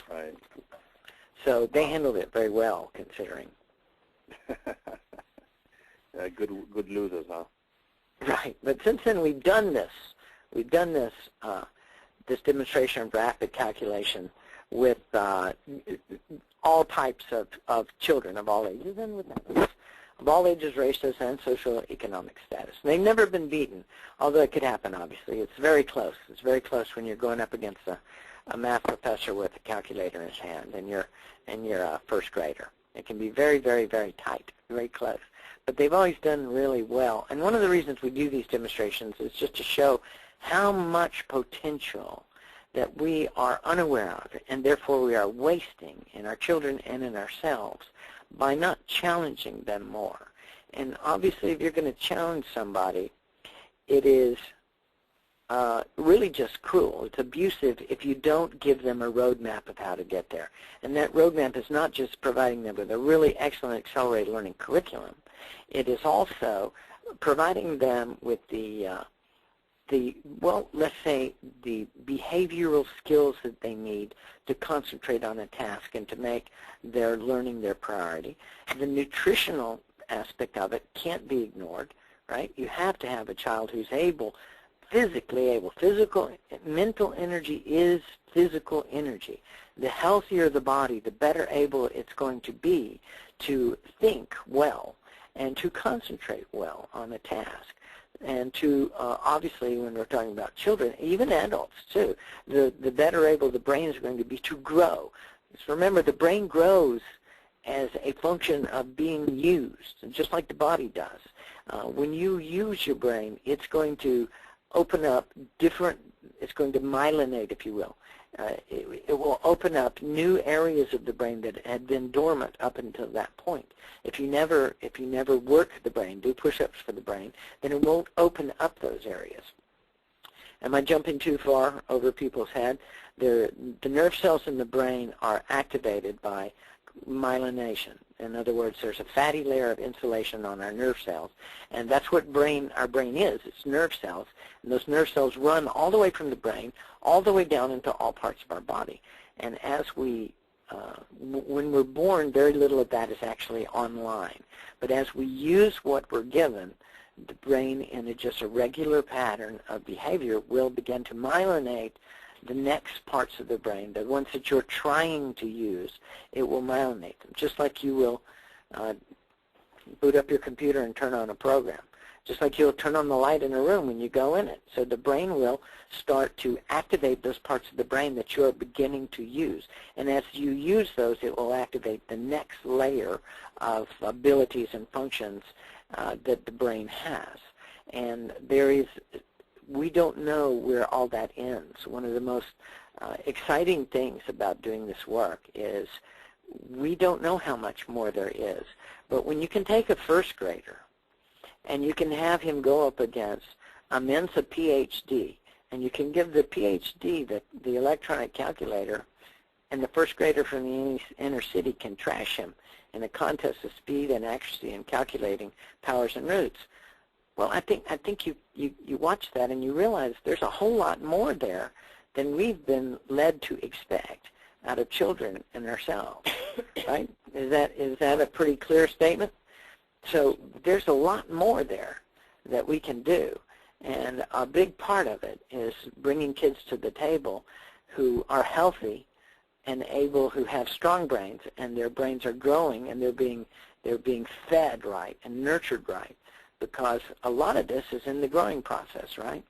Right. So they handled it very well, considering. Good losers, huh? Right. But since then, we've done this demonstration of rapid calculation with all types of children of all ages, and with of all ages, races, and socioeconomic status. And they've never been beaten, although it could happen, obviously. It's very close. It's very close when you're going up against a math professor with a calculator in his hand, and you're a first grader. It can be very, very, very tight, very close. But they've always done really well. And one of the reasons we do these demonstrations is just to show how much potential that we are unaware of, and therefore we are wasting in our children and in ourselves by not challenging them more. And obviously, if you're going to challenge somebody, it is really just cruel. It's abusive if you don't give them a roadmap of how to get there. And that roadmap is not just providing them with a really excellent accelerated learning curriculum. It is also providing them with well, let's say the behavioral skills that they need to concentrate on a task and to make their learning their priority. The nutritional aspect of it can't be ignored, right? You have to have a child who's physically able. Mental energy is physical energy. The healthier the body, the better able it's going to be to think well and to concentrate well on a task. And to, obviously, when we're talking about children, even adults too, the better able the brain is going to be to grow. Just remember, the brain grows as a function of being used, just like the body does. When you use your brain, it's going to open up it's going to myelinate, if you will. It will open up new areas of the brain that had been dormant up until that point. If you never work the brain, do push-ups for the brain, then it won't open up those areas. Am I jumping too far over people's head? The nerve cells in the brain are activated by myelination. In other words, there's a fatty layer of insulation on our nerve cells, and that's what our brain is. It's nerve cells, and those nerve cells run all the way from the brain all the way down into all parts of our body. And as when we're born, very little of that is actually online. But as we use what we're given, the brain, in just a regular pattern of behavior, will begin to myelinate the next parts of the brain, the ones that you're trying to use. It will myelinate them, just like you will boot up your computer and turn on a program, just like you'll turn on the light in a room when you go in it. So the brain will start to activate those parts of the brain that you're beginning to use. And as you use those, it will activate the next layer of abilities and functions that the brain has. And we don't know where all that ends. One of the most exciting things about doing this work is we don't know how much more there is. But when you can take a first grader and you can have him go up against a Mensa PhD, and you can give the PhD the electronic calculator, and the first grader from the inner city can trash him in a contest of speed and accuracy in calculating powers and roots. Well, I think you watch that and you realize there's a whole lot more there than we've been led to expect out of children and ourselves, right? Is that a pretty clear statement? So there's a lot more there that we can do, and a big part of it is bringing kids to the table who are healthy and able, who have strong brains, and their brains are growing and they're being fed right and nurtured right. Because a lot of this is in the growing process, right?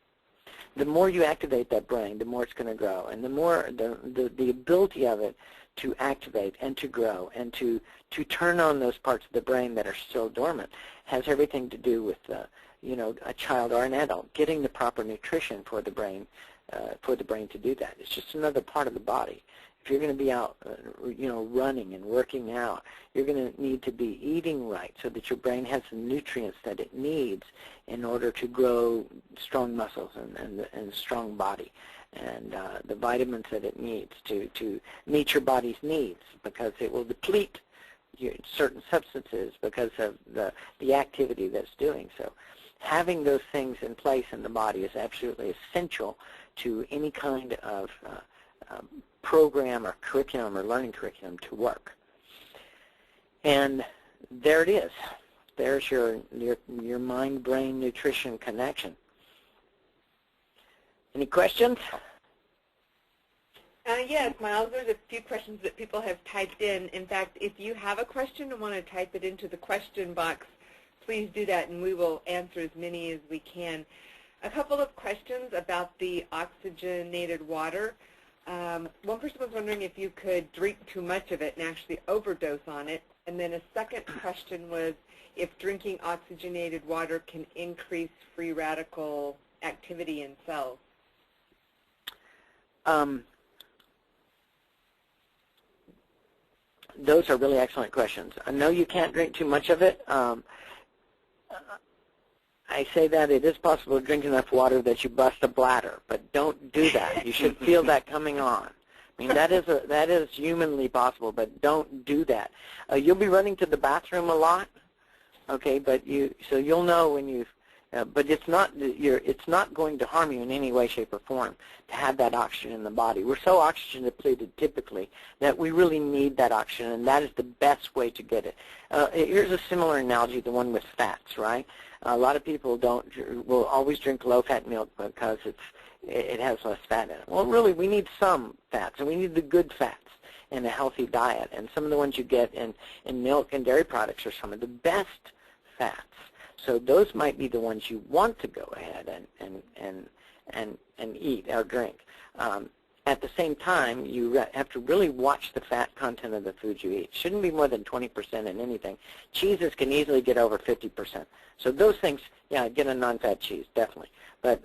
The more you activate that brain, the more it's going to grow, and the more the ability of it to activate and to grow and to turn on those parts of the brain that are still dormant has everything to do with a child or an adult getting the proper nutrition for the brain to do that. It's just another part of the body. If you're going to be out, running and working out, you're going to need to be eating right so that your brain has the nutrients that it needs in order to grow strong muscles and strong body, and the vitamins that it needs to meet your body's needs, because it will deplete certain substances because of the activity that's doing so. Having those things in place in the body is absolutely essential to any kind of program or curriculum or learning curriculum to work. And there it is. There's your mind-brain nutrition connection. Any questions? Yes, Miles, there's a few questions that people have typed in. In fact, if you have a question and want to type it into the question box, please do that, and we will answer as many as we can. A couple of questions about the oxygenated water. One person was wondering if you could drink too much of it and actually overdose on it. And then a second question was if drinking oxygenated water can increase free radical activity in cells. Those are really excellent questions. I know you can't drink too much of it. I say that it is possible to drink enough water that you bust a bladder, but don't do that. You should feel that coming on. I mean, that is humanly possible, but don't do that. You'll be running to the bathroom a lot, okay? But you'll know when you. But it's not going to harm you in any way, shape, or form to have that oxygen in the body. We're so oxygen depleted typically that we really need that oxygen, and that is the best way to get it. Here's a similar analogy, the one with fats, right? A lot of people will always drink low-fat milk because it has less fat in it. Well, really, we need some fats, and we need the good fats in a healthy diet. And some of the ones you get in milk and dairy products are some of the best fats. So those might be the ones you want to go ahead and eat or drink. At the same time, you have to really watch the fat content of the food you eat. Shouldn't be more than 20% in anything. Cheeses can easily get over 50%. So those things, yeah, get a non-fat cheese, definitely. But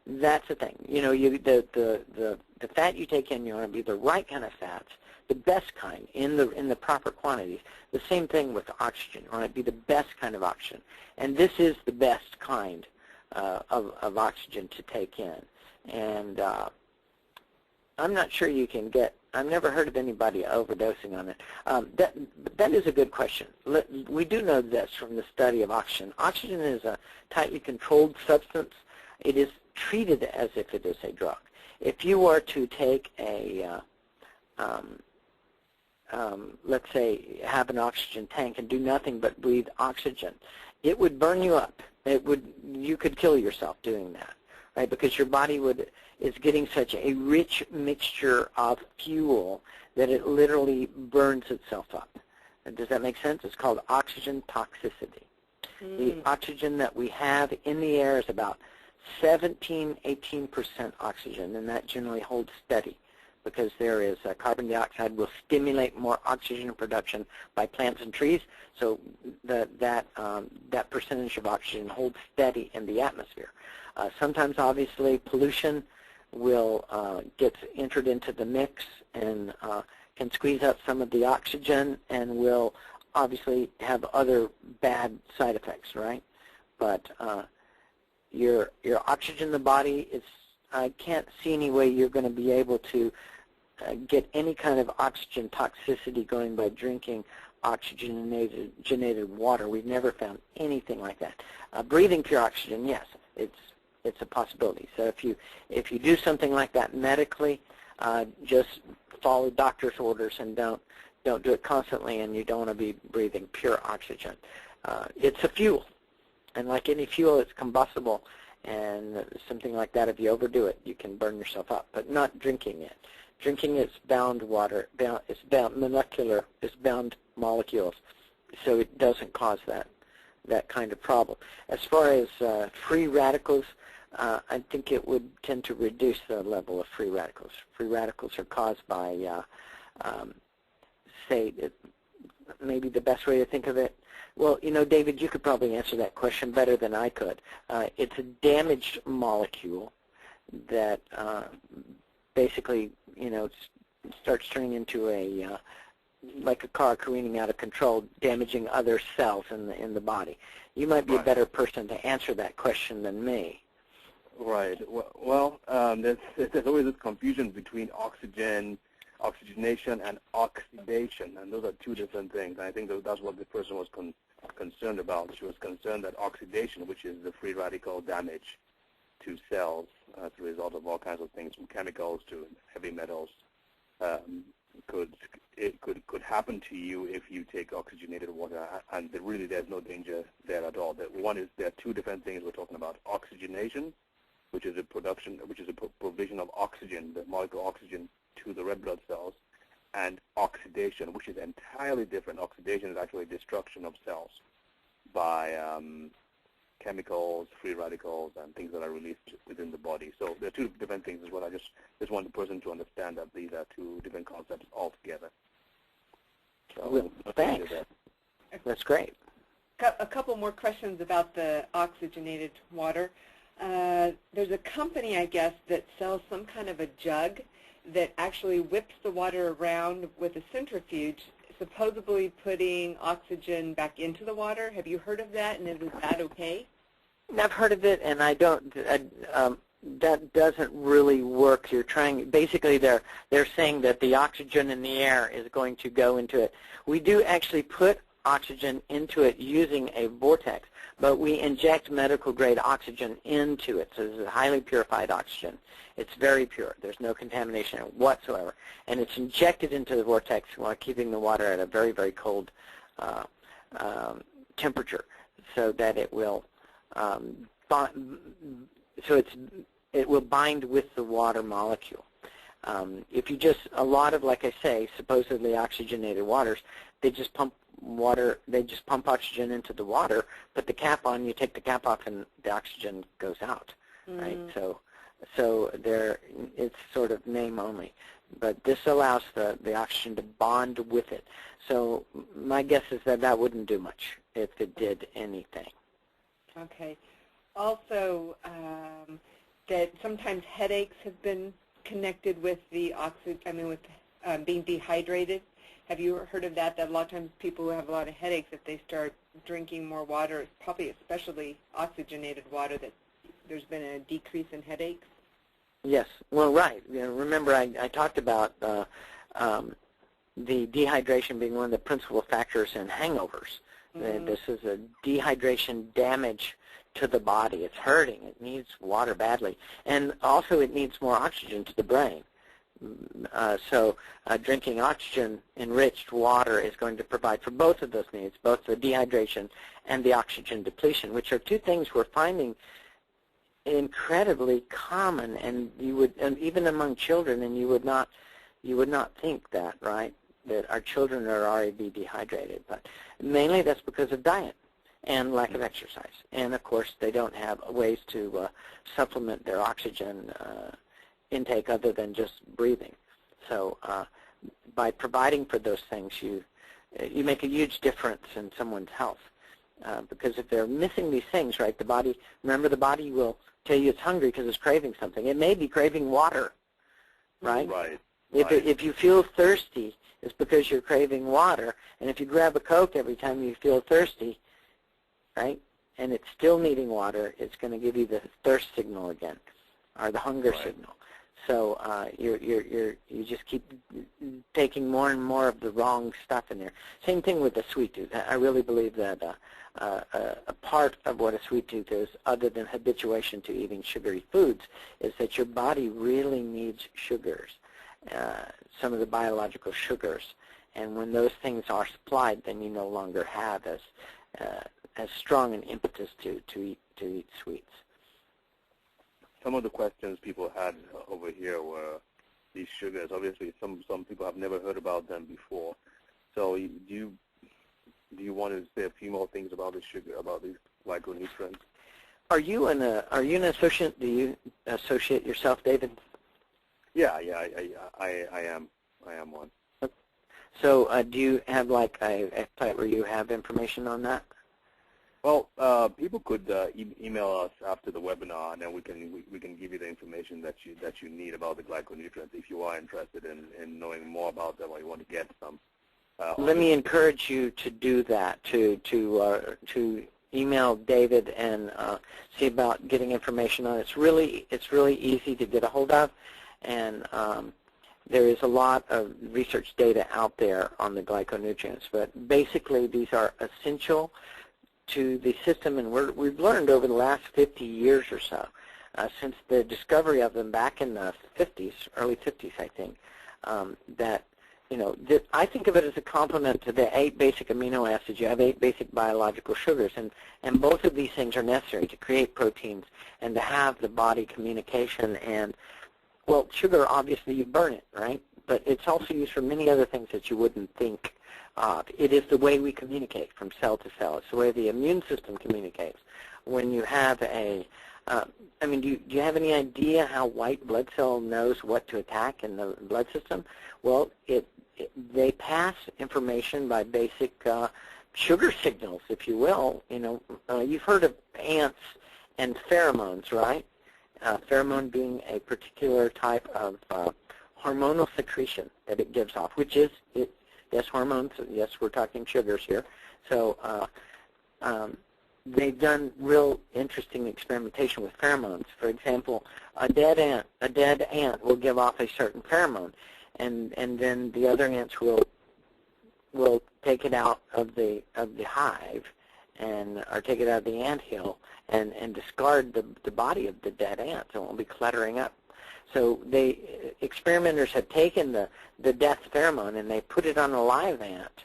that's the thing. You know, the fat you take in, you want to be the right kind of fats, the best kind in the proper quantities. The same thing with oxygen. You want to be the best kind of oxygen, and this is the best kind of oxygen to take in. And I'm not sure you can get. I've never heard of anybody overdosing on it. That is a good question. We do know this from the study of oxygen. Oxygen is a tightly controlled substance. It is treated as if it is a drug. If you were to take let's say, have an oxygen tank and do nothing but breathe oxygen, it would burn you up. You could kill yourself doing that, right? Because your body is getting such a rich mixture of fuel that it literally burns itself up. Does that make sense? It's called oxygen toxicity. The oxygen that we have in the air is about 17-18% oxygen, and that generally holds steady because there is carbon dioxide will stimulate more oxygen production by plants and trees, so that percentage of oxygen holds steady in the atmosphere. Sometimes, obviously, pollution gets entered into the mix and can squeeze out some of the oxygen and will obviously have other bad side effects, right? But your oxygen in the body is, I can't see any way you're going to be able to get any kind of oxygen toxicity going by drinking oxygenated water. We've never found anything like that. Breathing pure oxygen, yes, it's a possibility. So if you do something like that medically, just follow doctor's orders and don't do it constantly, and you don't want to be breathing pure oxygen. It's a fuel, and like any fuel, it's combustible, and something like that, if you overdo it, you can burn yourself up, but not drinking it. Drinking it's bound water, it's bound molecular, it's bound molecules, so it doesn't cause that kind of problem. As far as free radicals, I think it would tend to reduce the level of free radicals. Free radicals are caused by, maybe the best way to think of it, well, you know, David, you could probably answer that question better than I could. It's a damaged molecule that basically, you know, starts turning into like a car careening out of control, damaging other cells in the body. You might be a better person to answer that question than me. Right. Well, there's always this confusion between oxygenation, and oxidation, and those are two different things. And I think that's what the person was concerned about. She was concerned that oxidation, which is the free radical damage to cells as a result of all kinds of things, from chemicals to heavy metals, could happen to you if you take oxygenated water, and really there's no danger there at all. There are two different things we're talking about: oxygenation, which is a provision of oxygen, the molecule oxygen, to the red blood cells, and oxidation, which is entirely different. Oxidation is actually destruction of cells by chemicals, free radicals, and things that are released within the body. So there are two different things as well. I just want the person to understand that these are two different concepts altogether. So, well, thanks. That's great. A couple more questions about the oxygenated water. There's a company, I guess, that sells some kind of a jug, that actually whips the water around with a centrifuge, supposedly putting oxygen back into the water. Have you heard of that, and is that okay? I've heard of it, and I don't. That doesn't really work. You're trying. Basically, they're saying that the oxygen in the air is going to go into it. We do actually put oxygen into it using a vortex, but we inject medical-grade oxygen into it. So this is highly purified oxygen. It's very pure. There's no contamination whatsoever, and it's injected into the vortex while keeping the water at a very, very cold temperature, so that it will. It will bind with the water molecule. If you just, a lot of, like I say, supposedly oxygenated waters, they just pump oxygen into the water, put the cap on, you take the cap off, and the oxygen goes out, right? So there, it's sort of name only. But this allows the oxygen to bond with it. So my guess is that wouldn't do much if it did anything. Okay. Also, that sometimes headaches have been connected with the with being dehydrated. Have you heard of that? That a lot of times people who have a lot of headaches, if they start drinking more water, probably especially oxygenated water, that there's been a decrease in headaches? Yes. Well, right. You know, remember I talked about the dehydration being one of the principal factors in hangovers. This is a dehydration damage to the body. It's hurting. It needs water badly. And also it needs more oxygen to the brain. So drinking oxygen-enriched water is going to provide for both of those needs, both the dehydration and the oxygen depletion, which are two things we're finding incredibly common, and even among children, and you would not think that, right? That our children are already dehydrated, but mainly that's because of diet and lack of exercise, and of course they don't have ways to supplement their oxygen intake other than just breathing. So by providing for those things, you make a huge difference in someone's health, because if they're missing these things, right? The body will tell you it's hungry because it's craving something. It may be craving water, right? Right. If you feel thirsty, it's because you're craving water. And if you grab a Coke every time you feel thirsty, right, and it's still needing water, it's going to give you the thirst signal again, or the hunger signal. So you just keep taking more and more of the wrong stuff in there. Same thing with the sweet tooth. I really believe that a part of what a sweet tooth is, other than habituation to eating sugary foods, is that your body really needs sugars, some of the biological sugars. And when those things are supplied, then you no longer have as strong an impetus to eat sweets. Some of the questions people had over here were these sugars. Obviously, some people have never heard about them before. So do you want to say a few more things about the sugar, about these glyconutrients? Are you an associate? Do you associate yourself, David? Yeah, I am one. So do you have like a site where you have information on that? Well, people could email us after the webinar, and then we can give you the information that you need about the glyconutrients if you are interested in knowing more about them or you want to get some. Let me encourage you to do that, to email David and see about getting information on it. It's really easy to get a hold of, and there is a lot of research data out there on the glyconutrients. But basically, these are essential to the system, and we've learned over the last 50 years or so, since the discovery of them back in the 50s, early 50s, I think, that I think of it as a complement to the 8 basic amino acids. You have 8 basic biological sugars, and both of these things are necessary to create proteins and to have the body communication. And, well, sugar, obviously, you burn it, right? But it's also used for many other things that you wouldn't think of. It is the way we communicate from cell to cell. It's the way the immune system communicates. When you have do you have any idea how white blood cell knows what to attack in the blood system? Well, they pass information by basic sugar signals, if you will. You've heard of ants and pheromones, right? Pheromone being a particular type of hormonal secretion that it gives off, which is, yes, hormones, yes, we're talking sugars here. So they've done real interesting experimentation with pheromones. For example, a dead ant will give off a certain pheromone, and then the other ants will take it out of the hive or take it out of the anthill and discard the body of the dead ant, so it won't be cluttering up. So experimenters have taken the death pheromone and they put it on a live ant,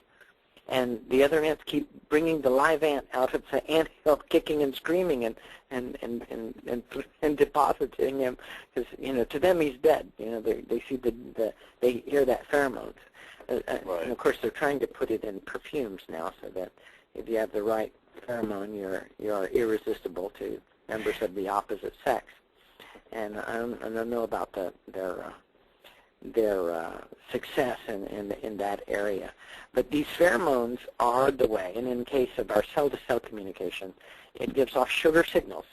and the other ants keep bringing the live ant out of the anthill, kicking and screaming and depositing him, because to them he's dead. They see they hear that pheromone, and of course they're trying to put it in perfumes now, so that if you have the right pheromone, you're irresistible to members of the opposite sex. And I don't know about their success in that area. But these pheromones are the way, and in case of our cell-to-cell communication, it gives off sugar signals,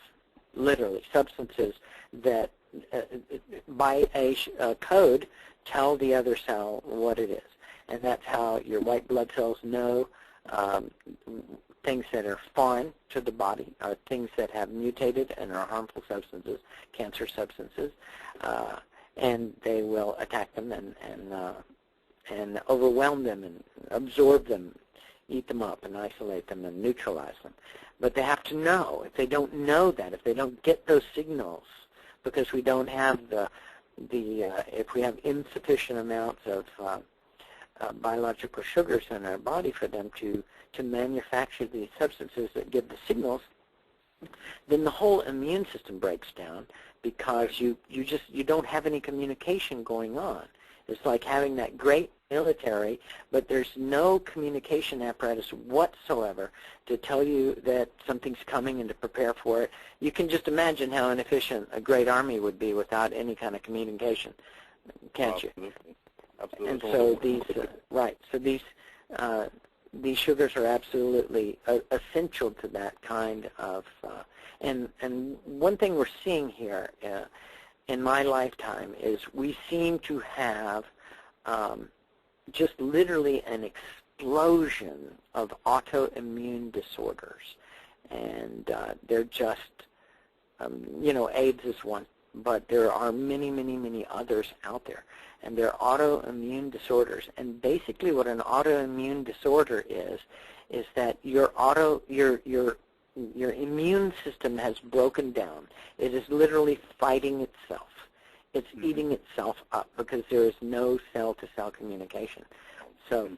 literally, substances that by a code tell the other cell what it is. And that's how your white blood cells know things that are foreign to the body, things that have mutated and are harmful substances, cancer substances, and they will attack them and overwhelm them and absorb them, eat them up and isolate them and neutralize them. But they have to know. If they don't know that, if they don't get those signals, because we don't have if we have insufficient amounts of biological sugars in our body for them to manufacture these substances that give the signals, then the whole immune system breaks down, because you don't have any communication going on. It's like having that great military, but there's no communication apparatus whatsoever to tell you that something's coming and to prepare for it. You can just imagine how inefficient a great army would be without any kind of communication, can't you? Absolutely. And so these sugars are absolutely essential to that kind of, and one thing we're seeing here in my lifetime is we seem to have just literally an explosion of autoimmune disorders, and they're just, AIDS is one, but there are many, many, many others out there. And they're autoimmune disorders. And basically what an autoimmune disorder is that your immune system has broken down. It is literally fighting itself. It's eating itself up because there is no cell-to-cell communication. So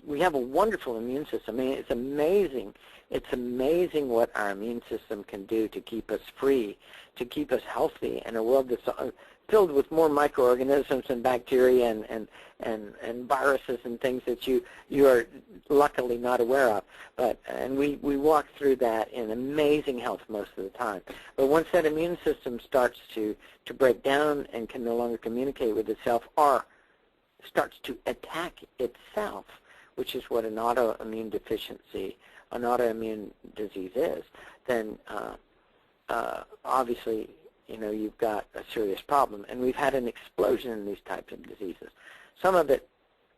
we have a wonderful immune system. I mean, it's amazing. It's amazing what our immune system can do to keep us free, to keep us healthy in a world that's filled with more microorganisms and bacteria and viruses and things that you are luckily not aware of. And we walk through that in amazing health most of the time. But once that immune system starts to break down and can no longer communicate with itself, or starts to attack itself, which is what an autoimmune deficiency, an autoimmune disease is, then obviously you've got a serious problem. And we've had an explosion in these types of diseases. Some of it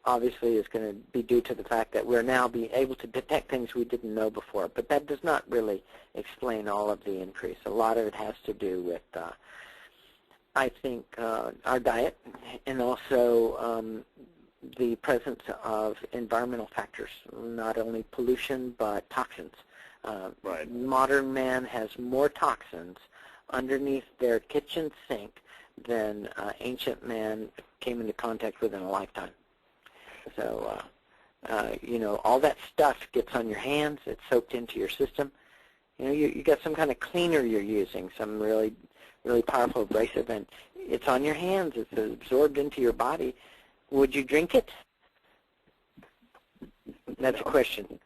obviously is going to be due to the fact that we're now being able to detect things we didn't know before, but that does not really explain all of the increase. A lot of it has to do with, I think, our diet, and also the presence of environmental factors, not only pollution but toxins. Modern man has more toxins underneath their kitchen sink than ancient man came into contact with in a lifetime. So, all that stuff gets on your hands. It's soaked into your system. You got some kind of cleaner you're using, some really, really powerful abrasive, and it's on your hands. It's absorbed into your body. Would you drink it? That's a question.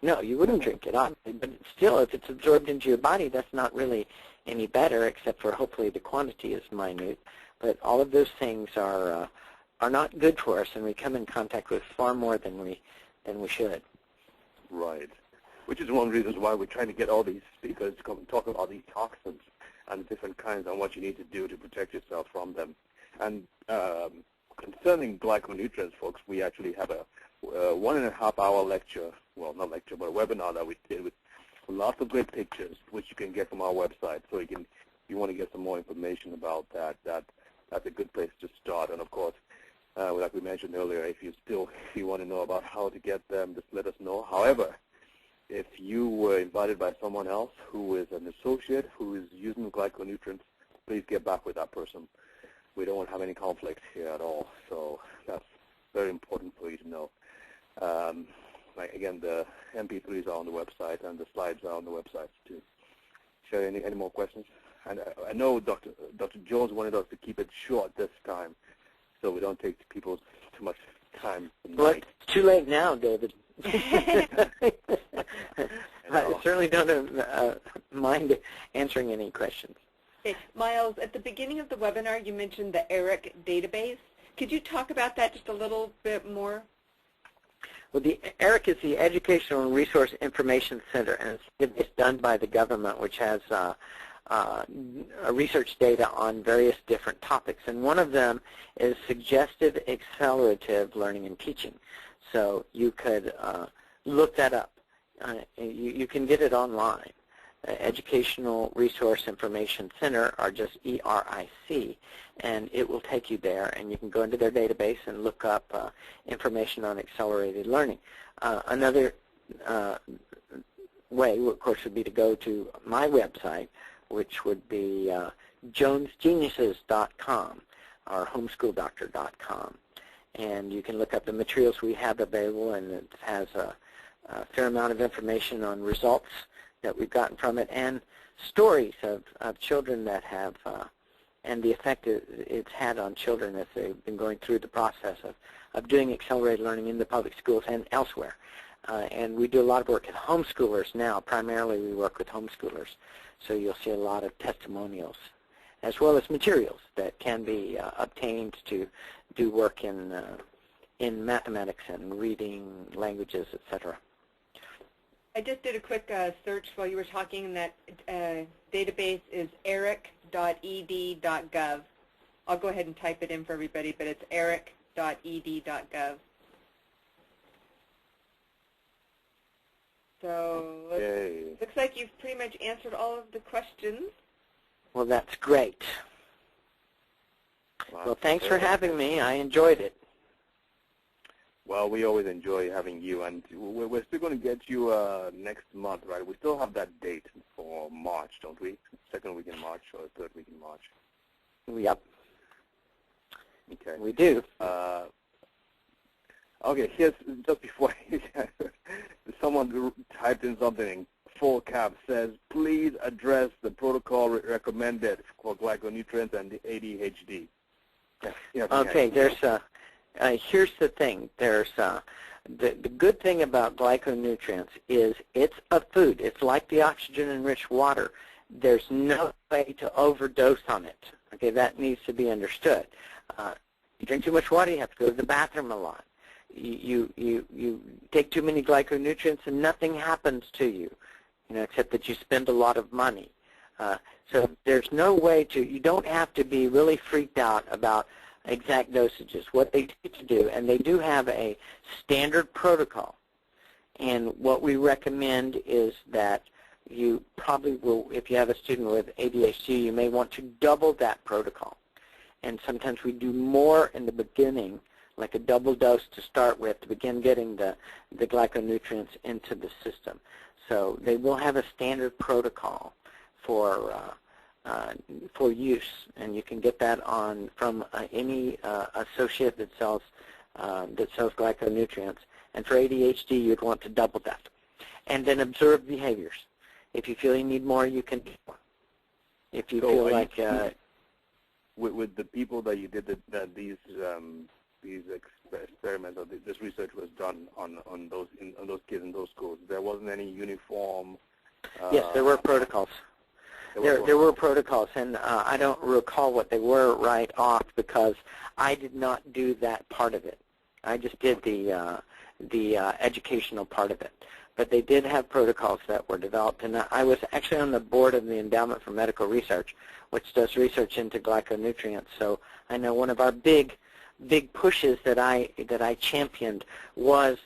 No, you wouldn't drink it, obviously, but still, if it's absorbed into your body, that's not really any better, except for hopefully the quantity is minute. But all of those things are not good for us, and we come in contact with far more than we should. Right. Which is one of the reasons why we're trying to get all these speakers to come and talk about these toxins and different kinds and what you need to do to protect yourself from them. And concerning glyconutrients, folks, we actually have a 1.5-hour lecture, well, not lecture, but a webinar that we did with lots of great pictures, which you can get from our website. So if you want to get some more information about that, that's a good place to start. And of course, like we mentioned earlier, if you want to know about how to get them, just let us know. However, if you were invited by someone else who is an associate who is using glyconutrients, please get back with that person. We don't want to have any conflict here at all. So that's very important for you to know. Again, the MP3s are on the website, and the slides are on the website too. Share any more questions? And I know Dr. Jones wanted us to keep it short this time, so we don't take people too much time tonight. Well, it's too late now, David. I certainly don't mind answering any questions. Okay. Miles, at the beginning of the webinar, you mentioned the ERIC database. Could you talk about that just a little bit more? Well, the ERIC is the Educational and Resource Information Center, and it's done by the government, which has research data on various different topics. And one of them is suggestive accelerative learning and teaching. So you could look that up. You can get it online. Educational Resource Information Center, or just ERIC, and it will take you there, and you can go into their database and look up information on accelerated learning. Another way, of course, would be to go to my website, which would be jonesgeniuses.com or homesschooldoctor.com, and you can look up the materials we have available, and it has a fair amount of information on results that we've gotten from it, and stories of children that have, and the effect it's had on children as they've been going through the process of doing accelerated learning in the public schools and elsewhere. And we do a lot of work with homeschoolers now. Primarily we work with homeschoolers. So you'll see a lot of testimonials, as well as materials that can be obtained to do work in mathematics and reading, languages, etc. I just did a quick search while you were talking, and that database is eric.ed.gov. I'll go ahead and type it in for everybody, but it's eric.ed.gov. So looks like you've pretty much answered all of the questions. Well, that's great. Well, thanks for having me. I enjoyed it. Well, we always enjoy having you, and we're still going to get you next month, right? We still have that date for March, don't we? Second week in March or third week in March? Yep. Okay. We do. Okay, here's, just before someone typed in something in full cap, says, please address the protocol recommended for glyconutrients and the ADHD. Okay, there's here's the thing. There's the good thing about glyconutrients is it's a food. It's like the oxygen-enriched water. There's no way to overdose on it. Okay, that needs to be understood. You drink too much water, you have to go to the bathroom a lot. You take too many glyconutrients and nothing happens to you, except that you spend a lot of money. So there's no way to, you don't have to be really freaked out about exact dosages. What they teach you to do, and they do have a standard protocol, and what we recommend is that you probably will, if you have a student with ADHD, you may want to double that protocol. And sometimes we do more in the beginning, like a double dose to start with, to begin getting the glyconutrients into the system. So they will have a standard protocol for use, and you can get that from any associate that sells glyconutrients. And for ADHD, you'd want to double that. And then observe behaviors. If you feel you need more, you can do more. If you feel like with the people that you did these experiments or this research was done on those kids in those schools, there wasn't any uniform. Yes, there were protocols. There were protocols, and I don't recall what they were right off because I did not do that part of it. I just did the educational part of it. But they did have protocols that were developed, and I was actually on the board of the Endowment for Medical Research, which does research into glyconutrients. So I know one of our big big pushes that I championed was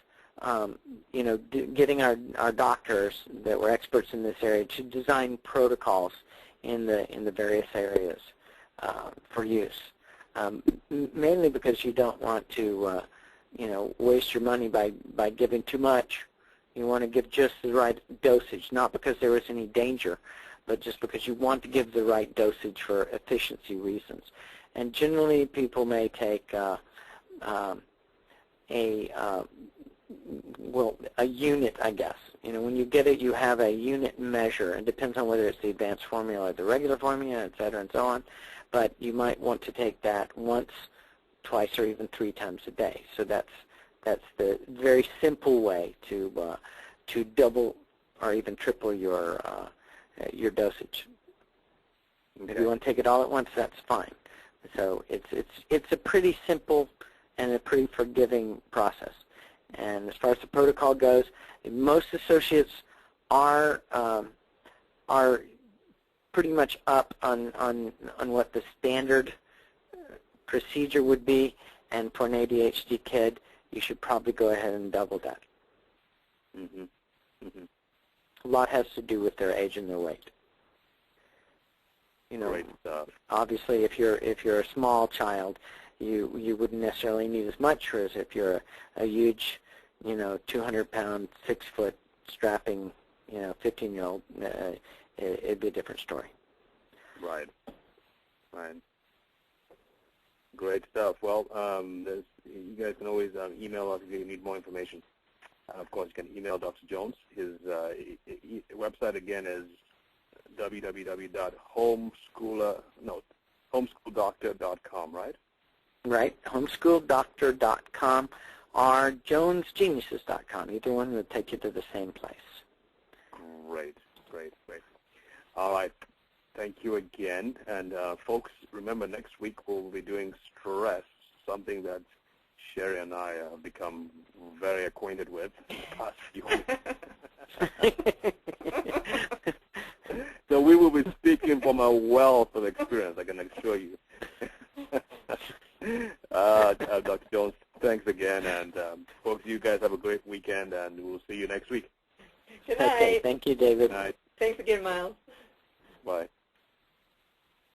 getting our doctors that were experts in this area to design protocols in the various areas for use. Mainly because you don't want to waste your money by giving too much. You want to give just the right dosage, not because there is any danger, but just because you want to give the right dosage for efficiency reasons. And generally, people may take a unit, I guess. When you get it, you have a unit measure. It depends on whether it's the advanced formula or the regular formula, et cetera, and so on. But you might want to take that once, twice, or even 3 times a day. So that's the very simple way to double or even triple your dosage. If you want to take it all at once, that's fine. So it's a pretty simple and a pretty forgiving process. And as far as the protocol goes, most associates are pretty much up on what the standard procedure would be, and for an ADHD kid, you should probably go ahead and double that. Mm-hmm. Mm-hmm. A lot has to do with their age and their weight. Great stuff. Obviously, if you're a small child, you wouldn't necessarily need as much, whereas if you're a huge, 200-pound, 6-foot strapping, 15-year-old, it'd be a different story. Right. Right. Great stuff. Well, you guys can always email us if you need more information. And of course, you can email Dr. Jones. His website again is homeschooldoctor.com, right? Right. Homesschooldoctor.com or jonesgeniuses.com. Either one will take you to the same place. Great. All right. Thank you again. And folks, remember next week we'll be doing stress, something that Sherry and I have become very acquainted with in the past few weeks. So we will be speaking from a wealth of experience, I can assure you. Dr. Jones, thanks again. And folks, you guys have a great weekend, and we'll see you next week. Good night. Okay, thank you, David. Good night. Thanks again, Miles. Bye.